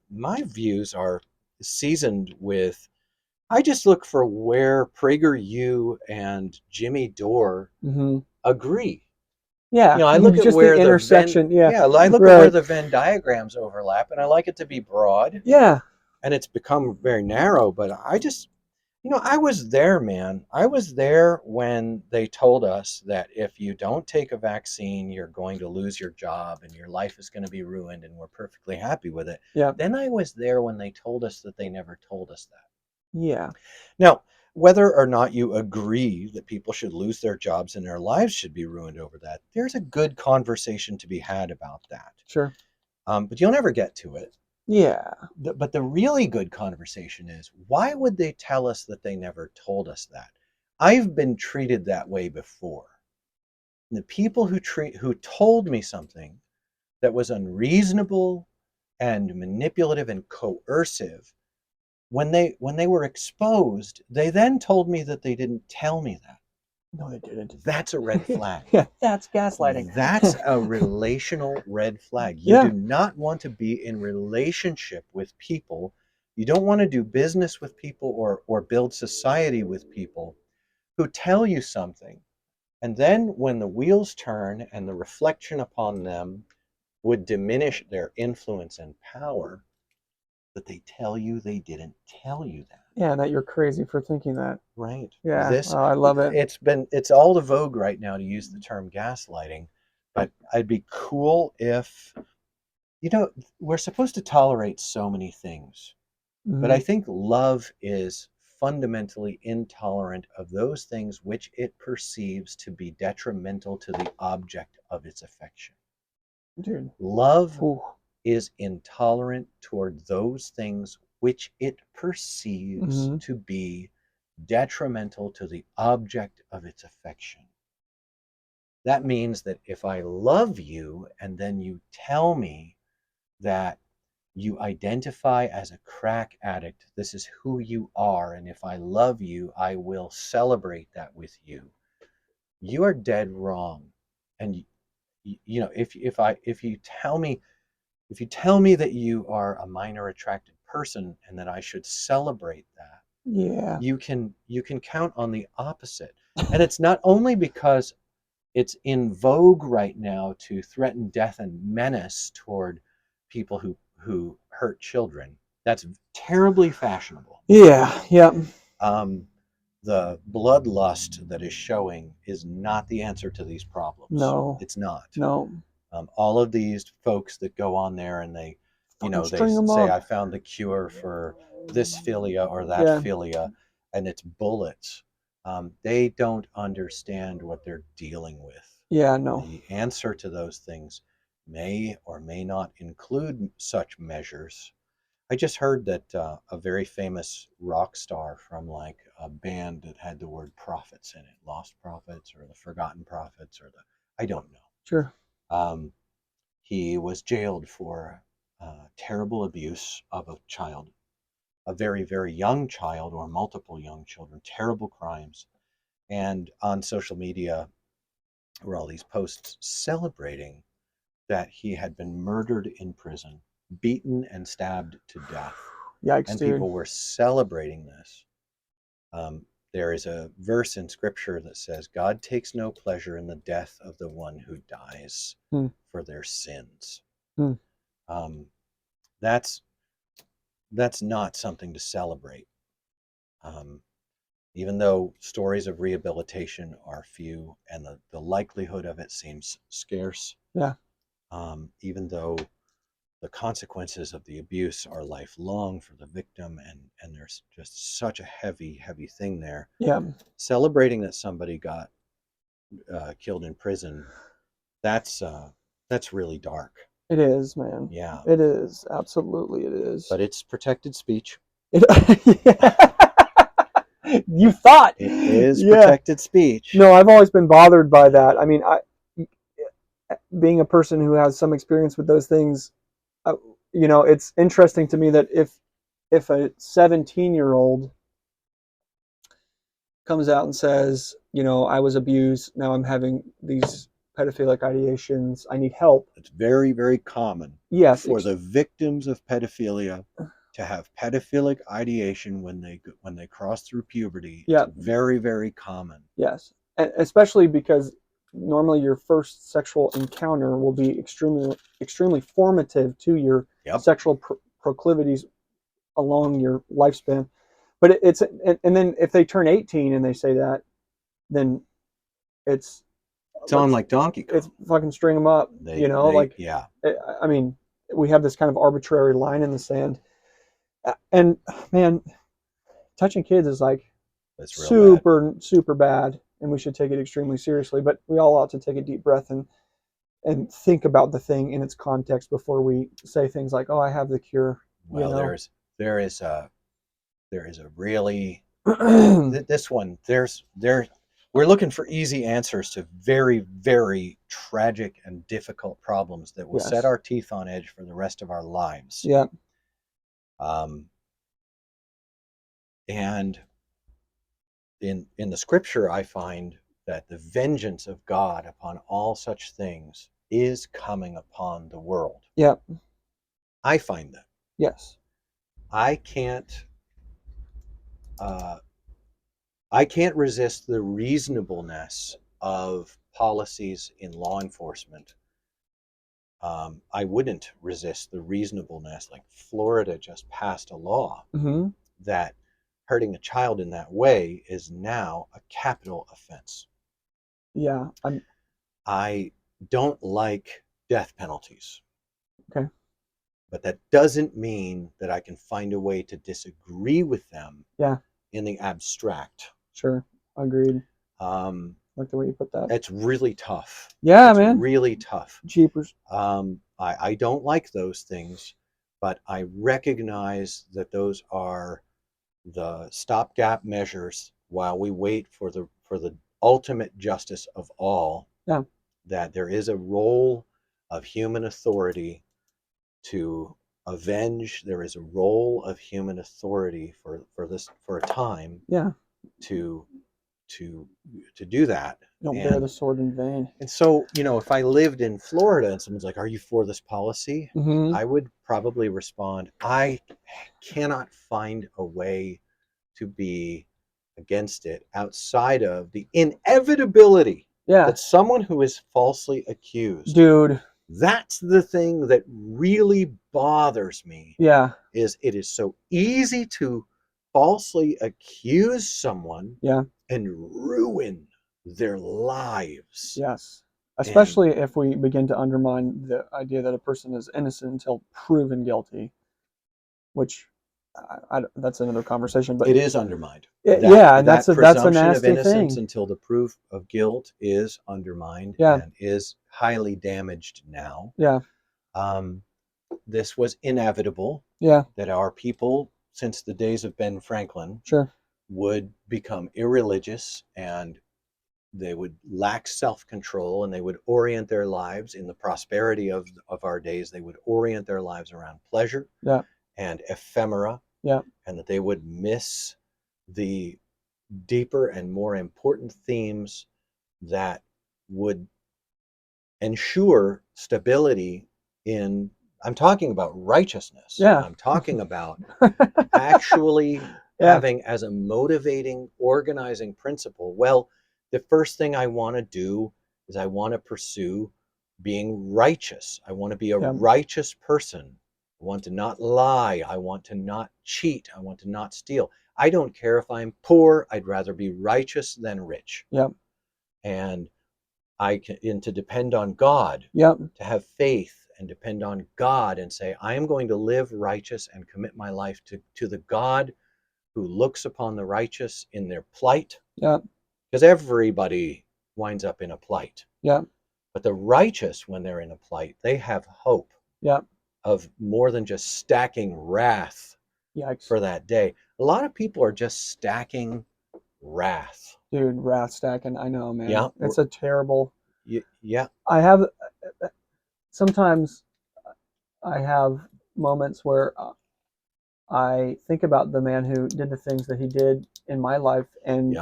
Speaker 1: my views are seasoned with. I just look for where PragerU and Jimmy Dore
Speaker 2: Hmm.
Speaker 1: agree.
Speaker 2: Yeah.
Speaker 1: I look at
Speaker 2: Just the
Speaker 1: where the Venn
Speaker 2: intersection. Yeah.
Speaker 1: yeah, I look at where
Speaker 2: Right.
Speaker 1: the Venn diagrams overlap, and I like it to be broad,
Speaker 2: Yeah.
Speaker 1: and it's become very narrow, but I just I was there, man. I was there when they told us that if you don't take a vaccine, you're going to lose your job and your life is going to be ruined, and we're perfectly happy with it.
Speaker 2: Yeah.
Speaker 1: Then I was there when they told us that they never told us that.
Speaker 2: Yeah.
Speaker 1: Now, whether or not you agree that people should lose their jobs and their lives should be ruined over that, there's a good conversation to be had about that.
Speaker 2: Sure.
Speaker 1: But you'll never get to it.
Speaker 2: Yeah.
Speaker 1: But the really good conversation is, why would they tell us that they never told us that? I've been treated that way before. And the people who told me something that was unreasonable and manipulative and coercive, when they were exposed, they then told me that they didn't tell me that.
Speaker 2: No, they didn't.
Speaker 1: That's a red flag.
Speaker 2: Yeah, that's gaslighting.
Speaker 1: That's a relational red flag. You
Speaker 2: Yeah.
Speaker 1: do not want to be in relationship with people. You don't want to do business with people or build society with people who tell you something. And then when the wheels turn and the reflection upon them would diminish their influence and power, that they tell you they didn't tell you that.
Speaker 2: Yeah, that you're crazy for thinking that.
Speaker 1: Right.
Speaker 2: Yeah. Oh, I love it.
Speaker 1: It's all the vogue right now to use the term gaslighting, but I'd be cool if, we're supposed to tolerate so many things, but I
Speaker 2: Hmm.
Speaker 1: think love is fundamentally intolerant of those things which it perceives to be detrimental to the object of its affection.
Speaker 2: Dude.
Speaker 1: Love
Speaker 2: Ooh.
Speaker 1: is intolerant toward those things which it perceives
Speaker 2: Hmm.
Speaker 1: to be detrimental to the object of its affection. That means that if I love you and then you tell me that you identify as a crack addict, this is who you are, and if I love you, I will celebrate that with you. You are dead wrong. And if you tell me that you are a minor attracted person and that I should celebrate that,
Speaker 2: Yeah.
Speaker 1: you can count on the opposite. And it's not only because it's in vogue right now to threaten death and menace toward people who hurt children. That's terribly fashionable.
Speaker 2: Yeah. Yeah.
Speaker 1: Um, the bloodlust that is showing is not the answer to these problems.
Speaker 2: No.
Speaker 1: It's not.
Speaker 2: No.
Speaker 1: All of these folks that go on there and
Speaker 2: Fucking
Speaker 1: they
Speaker 2: string them
Speaker 1: say,
Speaker 2: up.
Speaker 1: I found the cure for this philia or that
Speaker 2: Yeah.
Speaker 1: philia, and it's bullets. They don't understand what they're dealing with.
Speaker 2: Yeah. No.
Speaker 1: The answer to those things may or may not include such measures. I just heard that a very famous rock star from like a band that had the word prophets in it, Lost Prophets or the Forgotten Prophets or I don't know.
Speaker 2: Sure.
Speaker 1: Um, he was jailed for terrible abuse of a child, a very, very young child or multiple young children, terrible crimes. And on social media were all these posts celebrating that he had been murdered in prison, beaten and stabbed to death.
Speaker 2: Yikes,
Speaker 1: And
Speaker 2: dude.
Speaker 1: people were celebrating this. there is a verse in scripture that says, God takes no pleasure in the death of the one who dies for their sins. Um, that's not something to celebrate. Even though stories of rehabilitation are few and the likelihood of it seems scarce, even though the consequences of the abuse are lifelong for the victim, and there's just such a heavy thing there. Celebrating that somebody got killed in prison, that's really dark.
Speaker 2: It is, man.
Speaker 1: Yeah,
Speaker 2: it is. Absolutely, it is.
Speaker 1: But it's protected speech.
Speaker 2: You thought
Speaker 1: it is protected speech.
Speaker 2: No, I've always been bothered by that. I mean, being a person who has some experience with those things, it's interesting to me that if a 17-year-old comes out and says, I was abused, now I'm having these pedophilic ideations, I need help.
Speaker 1: It's very, very common.
Speaker 2: Yes,
Speaker 1: for the victims of pedophilia to have pedophilic ideation when they cross through puberty. It's very, very common.
Speaker 2: Yes, and especially because normally your first sexual encounter will be extremely formative to your sexual proclivities along your lifespan. But and then if they turn 18 and they say that, then it's
Speaker 1: on like Donkey Kong.
Speaker 2: It's fucking string them up. I mean, we have this kind of arbitrary line in the sand. And man, touching kids is like super bad, and we should take it extremely seriously. But we all ought to take a deep breath and think about the thing in its context before we say things like, "Oh, I have the cure."
Speaker 1: Well, there is a really this one. We're looking for easy answers to very, very tragic and difficult problems that will set our teeth on edge for the rest of our lives.
Speaker 2: Yeah.
Speaker 1: And in the scripture, I find that the vengeance of God upon all such things is coming upon the world.
Speaker 2: Yeah.
Speaker 1: I find that.
Speaker 2: Yes.
Speaker 1: I can't resist the reasonableness of policies in law enforcement. I wouldn't resist the reasonableness. Like Florida just passed a law that hurting a child in that way is now a capital offense.
Speaker 2: Yeah.
Speaker 1: I don't like death penalties.
Speaker 2: Okay.
Speaker 1: But that doesn't mean that I can find a way to disagree with them in the abstract.
Speaker 2: Sure. Agreed. Like the way you put that.
Speaker 1: It's really tough.
Speaker 2: Yeah, man.
Speaker 1: Really tough.
Speaker 2: Jeepers.
Speaker 1: I don't like those things, but I recognize that those are the stopgap measures while we wait for the ultimate justice of all.
Speaker 2: Yeah.
Speaker 1: That there is a role of human authority to avenge. There is a role of human authority for a time.
Speaker 2: Yeah.
Speaker 1: To do that.
Speaker 2: Don't bear the sword in vain.
Speaker 1: And so, if I lived in Florida and someone's like, "Are you for this policy?" I would probably respond, "I cannot find a way to be against it outside of the inevitability that someone who is falsely accused."
Speaker 2: Dude.
Speaker 1: That's the thing that really bothers me.
Speaker 2: Yeah.
Speaker 1: It is so easy to falsely accuse someone and ruin their lives.
Speaker 2: Yes. Especially if we begin to undermine the idea that a person is innocent until proven guilty, which that's another conversation. But
Speaker 1: it is undermined.
Speaker 2: That's a nasty
Speaker 1: of innocence
Speaker 2: thing.
Speaker 1: Until the proof of guilt is undermined and is highly damaged now.
Speaker 2: Yeah.
Speaker 1: This was inevitable.
Speaker 2: Yeah.
Speaker 1: That our people, since the days of Ben Franklin, would become irreligious, and they would lack self-control, and they would orient their lives in the prosperity of our days. They would orient their lives around pleasure and ephemera, and that they would miss the deeper and more important themes that would ensure stability in, I'm talking about righteousness. I'm talking about actually having as a motivating, organizing principle, well, the first thing I want to do is I want to pursue being righteous. I want to be a righteous person. I want to not lie. I want to not cheat. I want to not steal. I don't care if I'm poor. I'd rather be righteous than rich.
Speaker 2: Yep.
Speaker 1: And to depend on God.
Speaker 2: Yep.
Speaker 1: To have faith and depend on God and say, I am going to live righteous and commit my life to the God who looks upon the righteous in their plight.
Speaker 2: Yep.
Speaker 1: Because everybody winds up in a plight.
Speaker 2: Yep.
Speaker 1: But the righteous, when they're in a plight, they have hope.
Speaker 2: Yep.
Speaker 1: Of more than just stacking wrath.
Speaker 2: Yikes.
Speaker 1: For that day. A lot of people are just stacking wrath.
Speaker 2: Dude, wrath stacking. I know, man.
Speaker 1: Yeah.
Speaker 2: It's a terrible.
Speaker 1: Yeah.
Speaker 2: Sometimes I have moments where I think about the man who did the things that he did in my life, and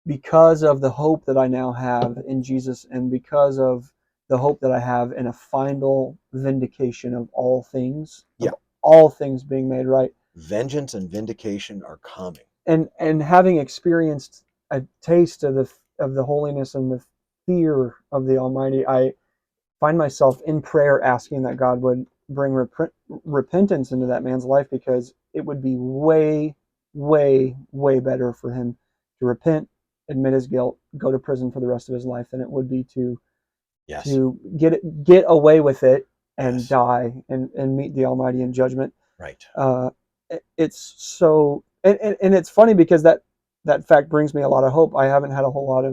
Speaker 2: because of the hope that I now have in Jesus, and because of the hope that I have in a final vindication of all things, of all things being made right.
Speaker 1: Vengeance and vindication are coming.
Speaker 2: And having experienced a taste of the holiness and the fear of the Almighty, I find myself in prayer asking that God would bring repentance into that man's life, because it would be way, way, way better for him to repent, admit his guilt, go to prison for the rest of his life, than it would be to get away with it and die and meet the Almighty in judgment.
Speaker 1: Right.
Speaker 2: It's so, and it's funny because that fact brings me a lot of hope. I haven't had a whole lot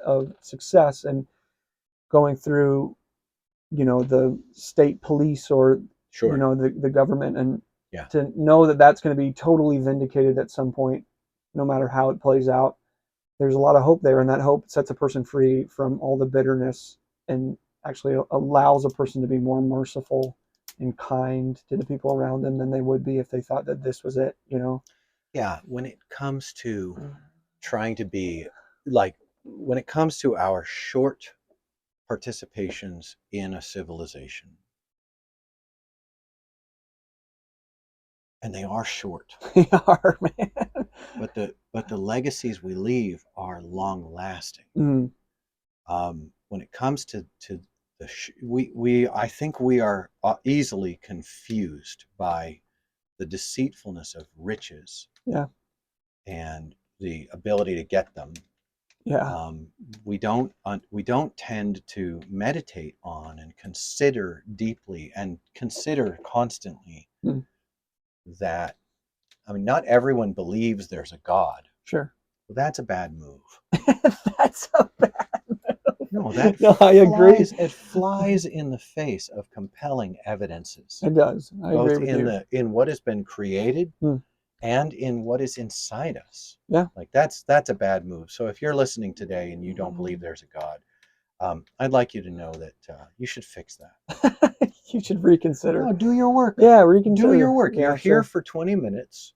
Speaker 2: of success in going through, the state police or the government, and to know that that's going to be totally vindicated at some point, no matter how it plays out. There's a lot of hope there, and that hope sets a person free from all the bitterness and actually allows a person to be more merciful and kind to the people around them than they would be if they thought that this was it,
Speaker 1: Yeah, when it comes to trying to be when it comes to our short participations in a civilization, and they are short.
Speaker 2: They are, man.
Speaker 1: But the legacies we leave are long lasting. When it comes to I think we are easily confused by the deceitfulness of riches.
Speaker 2: Yeah.
Speaker 1: And the ability to get them.
Speaker 2: Yeah.
Speaker 1: We don't tend to meditate on and consider deeply and consider constantly that, not everyone believes there's a God.
Speaker 2: Sure.
Speaker 1: Well, that's a bad move.
Speaker 2: That's a bad move.
Speaker 1: No,
Speaker 2: I agree.
Speaker 1: It flies in the face of compelling evidences.
Speaker 2: It does. I agree with you.
Speaker 1: Both in what has been created and in what is inside us.
Speaker 2: Yeah.
Speaker 1: Like that's a bad move. So if you're listening today and you don't believe there's a God, I'd like you to know that you should fix that.
Speaker 2: You should reconsider.
Speaker 1: No, do your work.
Speaker 2: Yeah, reconsider.
Speaker 1: Do your work.
Speaker 2: Yeah,
Speaker 1: you're here for 20 minutes.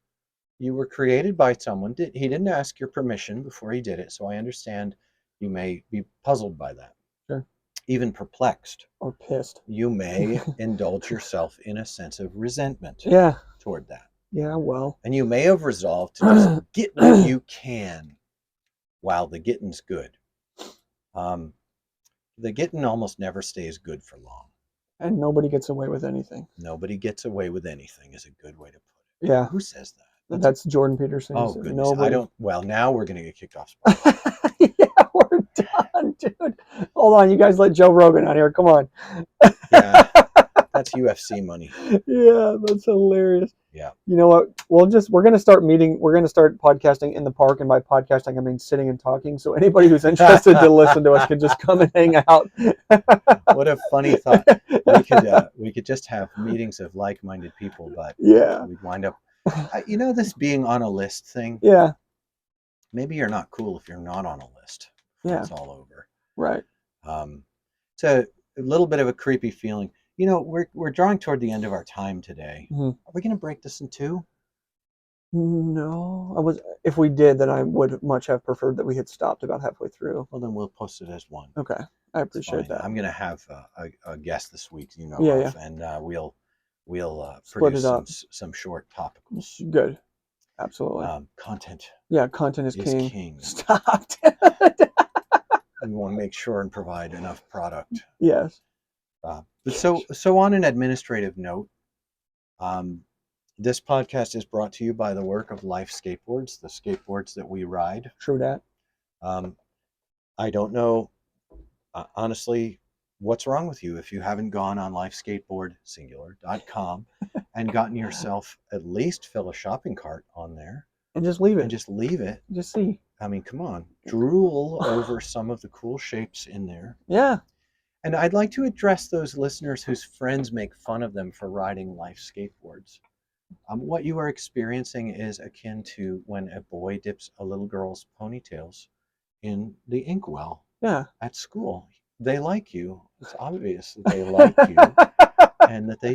Speaker 1: You were created by someone. He didn't ask your permission before he did it. So I understand you may be puzzled by that.
Speaker 2: Sure.
Speaker 1: Even perplexed.
Speaker 2: Or pissed.
Speaker 1: You may indulge yourself in a sense of resentment toward that.
Speaker 2: Yeah, well.
Speaker 1: And you may have resolved to just get what you can while the getting's good. The getting almost never stays good for long.
Speaker 2: And nobody gets away with anything.
Speaker 1: Nobody gets away with anything is a good way to put it.
Speaker 2: Yeah.
Speaker 1: Who says that?
Speaker 2: That's Jordan Peterson.
Speaker 1: Oh, goodness. Well, now we're going to get kicked off.
Speaker 2: Yeah, we're done, dude. Hold on. You guys let Joe Rogan out here. Come on.
Speaker 1: Yeah. That's UFC money.
Speaker 2: Yeah, that's hilarious.
Speaker 1: Yeah.
Speaker 2: You know what? We're going to start podcasting in the park. And by podcasting, I mean sitting and talking. So anybody who's interested to listen to us can just come and hang out.
Speaker 1: What a funny thought. We could just have meetings of like-minded people, but we'd wind up, this being on a list thing.
Speaker 2: Yeah.
Speaker 1: Maybe you're not cool if you're not on a list.
Speaker 2: Yeah.
Speaker 1: It's all over.
Speaker 2: Right.
Speaker 1: It's a little bit of a creepy feeling. We're drawing toward the end of our time today.
Speaker 2: Mm-hmm.
Speaker 1: Are we going to break this in two?
Speaker 2: No. If we did, then I would much have preferred that we had stopped about halfway through.
Speaker 1: Well, then we'll post it as one.
Speaker 2: Okay. I appreciate that.
Speaker 1: I'm going to have a guest this week, and we'll we'll
Speaker 2: Split
Speaker 1: produce
Speaker 2: it up.
Speaker 1: some short topicals.
Speaker 2: Good. Absolutely.
Speaker 1: Content
Speaker 2: Yeah, content is
Speaker 1: is
Speaker 2: king.
Speaker 1: king.
Speaker 2: Stop.
Speaker 1: We want to make sure and provide enough product.
Speaker 2: Yes.
Speaker 1: But so on an administrative note, this podcast is brought to you by the Work of Life skateboards, the skateboards that we ride.
Speaker 2: True that.
Speaker 1: I don't know, honestly, what's wrong with you if you haven't gone on lifeskateboard.com and gotten yourself at least fill a shopping cart on there.
Speaker 2: And just leave it.
Speaker 1: And just leave it.
Speaker 2: Just see.
Speaker 1: I mean, come on. Drool over some of the cool shapes in there.
Speaker 2: Yeah.
Speaker 1: And I'd like to address those listeners whose friends make fun of them for riding life skateboards. What you are experiencing is akin to when a boy dips a little girl's ponytails in the inkwell at school. They like you. It's obvious that they like you and that they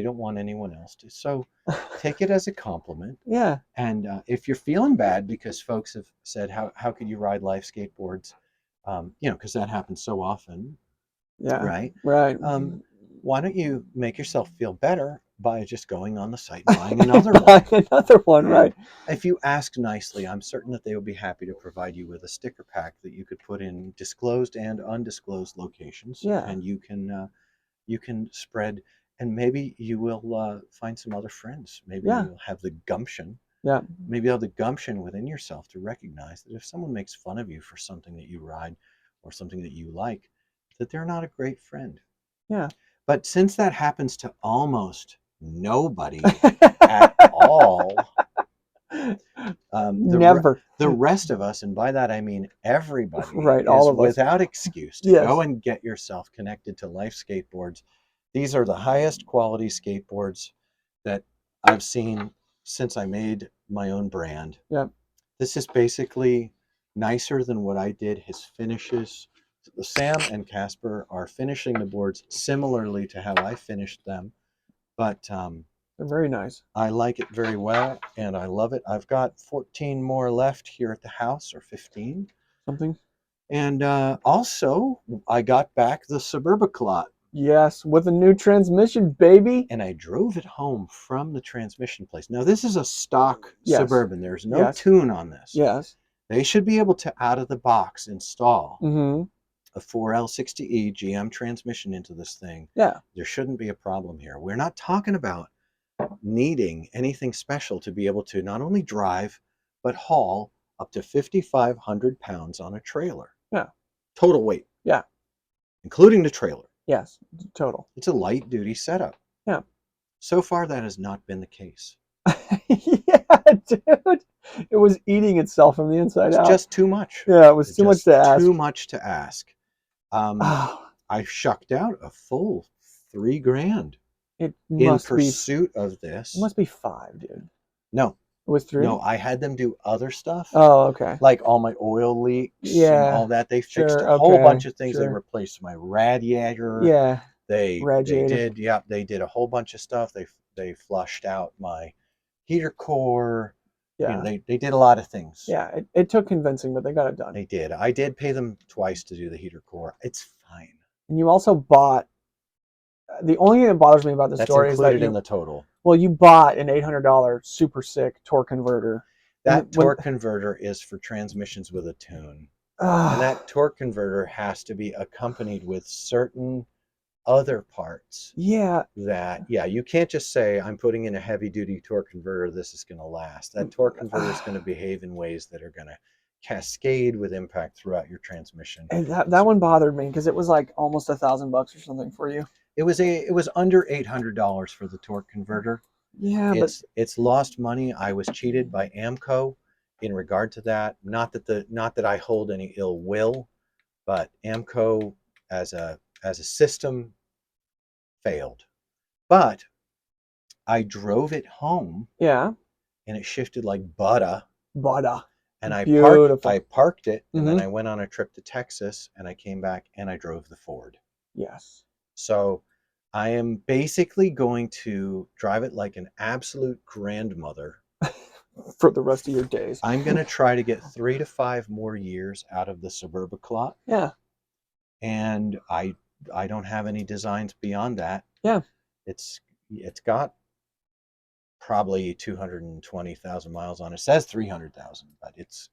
Speaker 1: don't want anyone else to. So take it as a compliment.
Speaker 2: Yeah.
Speaker 1: And if you're feeling bad because folks have said, how could you ride life skateboards? Because that happens so often.
Speaker 2: Yeah.
Speaker 1: Right.
Speaker 2: Right.
Speaker 1: Why don't you make yourself feel better by just going on the site and buying another one?
Speaker 2: Buying another one, right.
Speaker 1: If you ask nicely, I'm certain that they will be happy to provide you with a sticker pack that you could put in disclosed and undisclosed locations.
Speaker 2: Yeah.
Speaker 1: And you can spread, and maybe you will find some other friends. Maybe you'll have the gumption.
Speaker 2: Yeah.
Speaker 1: Maybe you'll have the gumption within yourself to recognize that if someone makes fun of you for something that you ride or something that you like, that they're not a great friend.
Speaker 2: Yeah.
Speaker 1: But since that happens to almost nobody at all,
Speaker 2: never.
Speaker 1: The rest of us, and by that I mean everybody,
Speaker 2: right, all of us,
Speaker 1: without excuse to go and get yourself connected to Life Skateboards. These are the highest quality skateboards that I've seen since I made my own brand.
Speaker 2: Yeah.
Speaker 1: This is basically nicer than what I did. His finishes, Sam and Casper are finishing the boards similarly to how I finished them, but
Speaker 2: they're very nice.
Speaker 1: I like it very well, and I love it. I've got 14 more left here at the house, or 15.
Speaker 2: Something.
Speaker 1: And also, I got back the Suburbiclot.
Speaker 2: Yes, with a new transmission, baby.
Speaker 1: And I drove it home from the transmission place. Now, this is a stock Suburban. There's no tune on this.
Speaker 2: Yes.
Speaker 1: They should be able to, out of the box, install a 4L60E GM transmission into this thing.
Speaker 2: Yeah.
Speaker 1: There shouldn't be a problem here. We're not talking about needing anything special to be able to not only drive, but haul up to 5,500 pounds on a trailer.
Speaker 2: Yeah.
Speaker 1: Total weight.
Speaker 2: Yeah.
Speaker 1: Including the trailer.
Speaker 2: Yes, total.
Speaker 1: It's a light duty setup.
Speaker 2: Yeah.
Speaker 1: So far, that has not been the case.
Speaker 2: Yeah, dude. It was eating itself from the inside out.
Speaker 1: It's just too much.
Speaker 2: Yeah, it was too much to ask.
Speaker 1: Too much to ask. I shucked out a full $3,000 in pursuit of this.
Speaker 2: It must be 5, dude.
Speaker 1: No.
Speaker 2: It was 3?
Speaker 1: No, I had them do other stuff.
Speaker 2: Oh, okay.
Speaker 1: Like all my oil leaks and all that. They fixed a whole bunch of things. They replaced my radiator.
Speaker 2: Yeah.
Speaker 1: They did a whole bunch of stuff. They flushed out my heater core.
Speaker 2: Yeah.
Speaker 1: They did a lot of things.
Speaker 2: Yeah, it took convincing, but they got it done.
Speaker 1: They did. I did pay them twice to do the heater core. It's fine.
Speaker 2: And you also bought, the only thing that bothers me about this story is that
Speaker 1: included in the total.
Speaker 2: Well, you bought an $800 super sick torque converter.
Speaker 1: That torque converter is for transmissions with a tune. And that torque converter has to be accompanied with certain other parts.
Speaker 2: Yeah.
Speaker 1: You can't just say, I'm putting in a heavy duty torque converter, this is going to last. That torque converter is going to behave in ways that are going to cascade with impact throughout your transmission.
Speaker 2: And that one bothered me because it was like almost $1,000 or something for you.
Speaker 1: It was under $800 for the torque converter.
Speaker 2: Yeah,
Speaker 1: it's lost money. I was cheated by AMCO in regard to that. Not that I hold any ill will, but AMCO as a system failed. But I drove it home.
Speaker 2: Yeah.
Speaker 1: And it shifted like butter. And I parked it, and then I went on a trip to Texas, and I came back and I drove the Ford.
Speaker 2: Yes.
Speaker 1: So I am basically going to drive it like an absolute grandmother
Speaker 2: for the rest of your days.
Speaker 1: I'm going to try to get 3 to 5 more years out of the Suburbiclot.
Speaker 2: Yeah.
Speaker 1: And I don't have any designs beyond that.
Speaker 2: Yeah.
Speaker 1: It's it's got probably 220,000 miles on it. It says 300,000, but it's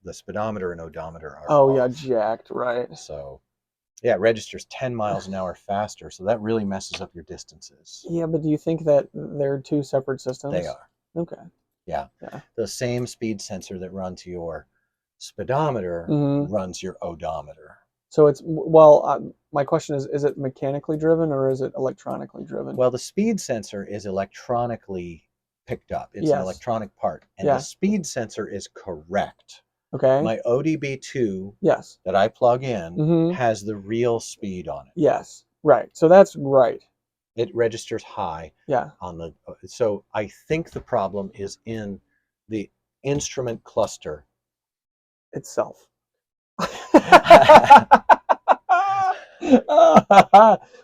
Speaker 1: the speedometer and odometer are
Speaker 2: Oh, yeah,
Speaker 1: off.
Speaker 2: jacked, right.
Speaker 1: So, yeah, it registers 10 miles an hour faster, so that really messes up your distances.
Speaker 2: Yeah, but do you think that they're two separate systems?
Speaker 1: They are.
Speaker 2: Okay.
Speaker 1: Yeah.
Speaker 2: Yeah.
Speaker 1: The same speed sensor that runs your speedometer runs your odometer.
Speaker 2: So it's, well, my question is it mechanically driven or is it electronically driven?
Speaker 1: Well, the speed sensor is electronically picked up. It's an
Speaker 2: Yes.
Speaker 1: electronic part, and
Speaker 2: Yeah.
Speaker 1: the speed sensor is correct.
Speaker 2: Okay.
Speaker 1: My ODB2
Speaker 2: Yes.
Speaker 1: that I plug in has the real speed on it.
Speaker 2: Yes. Right. So that's right.
Speaker 1: It registers high.
Speaker 2: Yeah.
Speaker 1: On the so I think the problem is in the instrument cluster
Speaker 2: itself.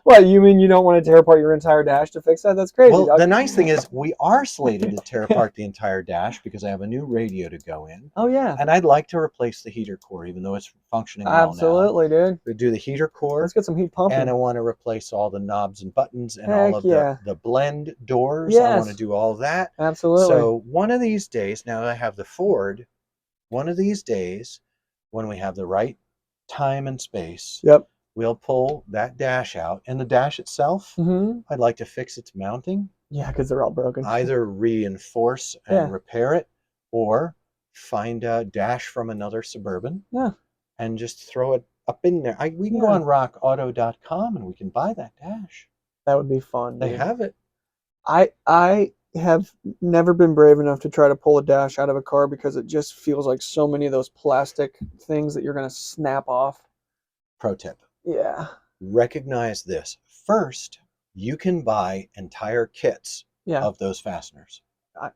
Speaker 2: What, you mean you don't want to tear apart your entire dash to fix that? That's crazy.
Speaker 1: Well, the nice thing is we are slated to tear apart the entire dash because I have a new radio to go in.
Speaker 2: Oh, yeah.
Speaker 1: And I'd like to replace the heater core, even though it's functioning well now.
Speaker 2: Absolutely, dude.
Speaker 1: We do the heater core.
Speaker 2: Let's get some heat pumping.
Speaker 1: And I want to replace all the knobs and buttons and
Speaker 2: Heck
Speaker 1: all of
Speaker 2: yeah.
Speaker 1: the blend doors.
Speaker 2: Yes.
Speaker 1: I want to do all that.
Speaker 2: Absolutely.
Speaker 1: So one of these days, now that I have the Ford, one of these days, when we have the right time and space,
Speaker 2: yep,
Speaker 1: we'll pull that dash out. And the dash itself, I'd like to fix its mounting.
Speaker 2: Yeah, because they're all broken.
Speaker 1: Either reinforce and repair it, or find a dash from another Suburban.
Speaker 2: Yeah.
Speaker 1: And just throw it up in there. We can go on rockauto.com and we can buy that dash.
Speaker 2: That would be fun.
Speaker 1: They
Speaker 2: dude.
Speaker 1: have it.
Speaker 2: I have never been brave enough to try to pull a dash out of a car because it just feels like so many of those plastic things that you're going to snap off.
Speaker 1: Pro tip.
Speaker 2: Yeah.
Speaker 1: Recognize this. First, you can buy entire kits of those fasteners.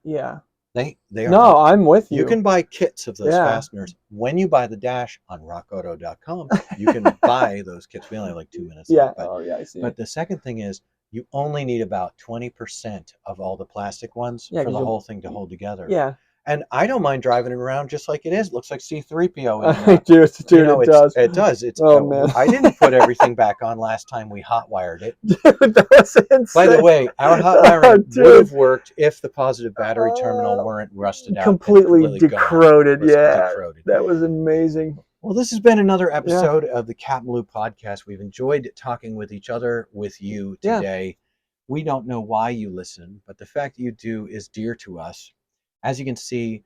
Speaker 2: Yeah.
Speaker 1: They are.
Speaker 2: No, I'm with you.
Speaker 1: You can buy kits of those fasteners. When you buy the dash on rockauto.com, you can buy those kits. We only have like 2 minutes.
Speaker 2: Yeah.
Speaker 1: Left,
Speaker 2: I see.
Speaker 1: But the second thing is, you only need about 20% of all the plastic ones for the whole thing to hold together.
Speaker 2: Yeah.
Speaker 1: And I don't mind driving it around just like it is. It looks like
Speaker 2: Dude,
Speaker 1: C-3PO.
Speaker 2: it does.
Speaker 1: It does.
Speaker 2: Oh, man.
Speaker 1: I didn't put everything back on last time we hotwired it.
Speaker 2: Dude, that was insane.
Speaker 1: By the way, our hot wiring would have worked if the positive battery terminal weren't rusted out.
Speaker 2: Completely decroded. That was amazing.
Speaker 1: Well, this has been another episode of the CapmLew podcast. We've enjoyed talking with each other, with you today. We don't know why you listen, but the fact that you do is dear to us. As you can see,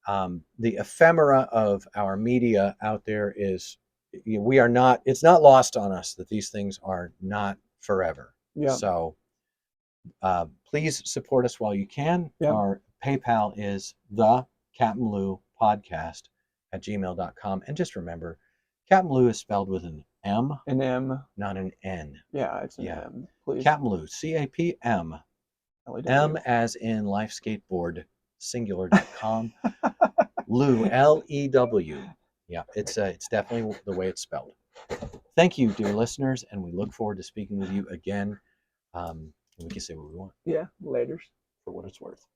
Speaker 1: the ephemera of our media out there is, it's not lost on us that these things are not forever. Yeah. So please support us while you can. Yeah. Our PayPal is the CapmLew podcast @gmail.com. And just remember, CapmLew is spelled with an M.
Speaker 2: An M.
Speaker 1: Not an N.
Speaker 2: Yeah, it's an M. Please.
Speaker 1: CapmLew, CAPM. M as in life skateboard, singular.com. Lew, Lew. Yeah, it's definitely the way it's spelled. Thank you, dear listeners, and we look forward to speaking with you again. We can say what we want.
Speaker 2: Yeah, laters.
Speaker 1: For what it's worth.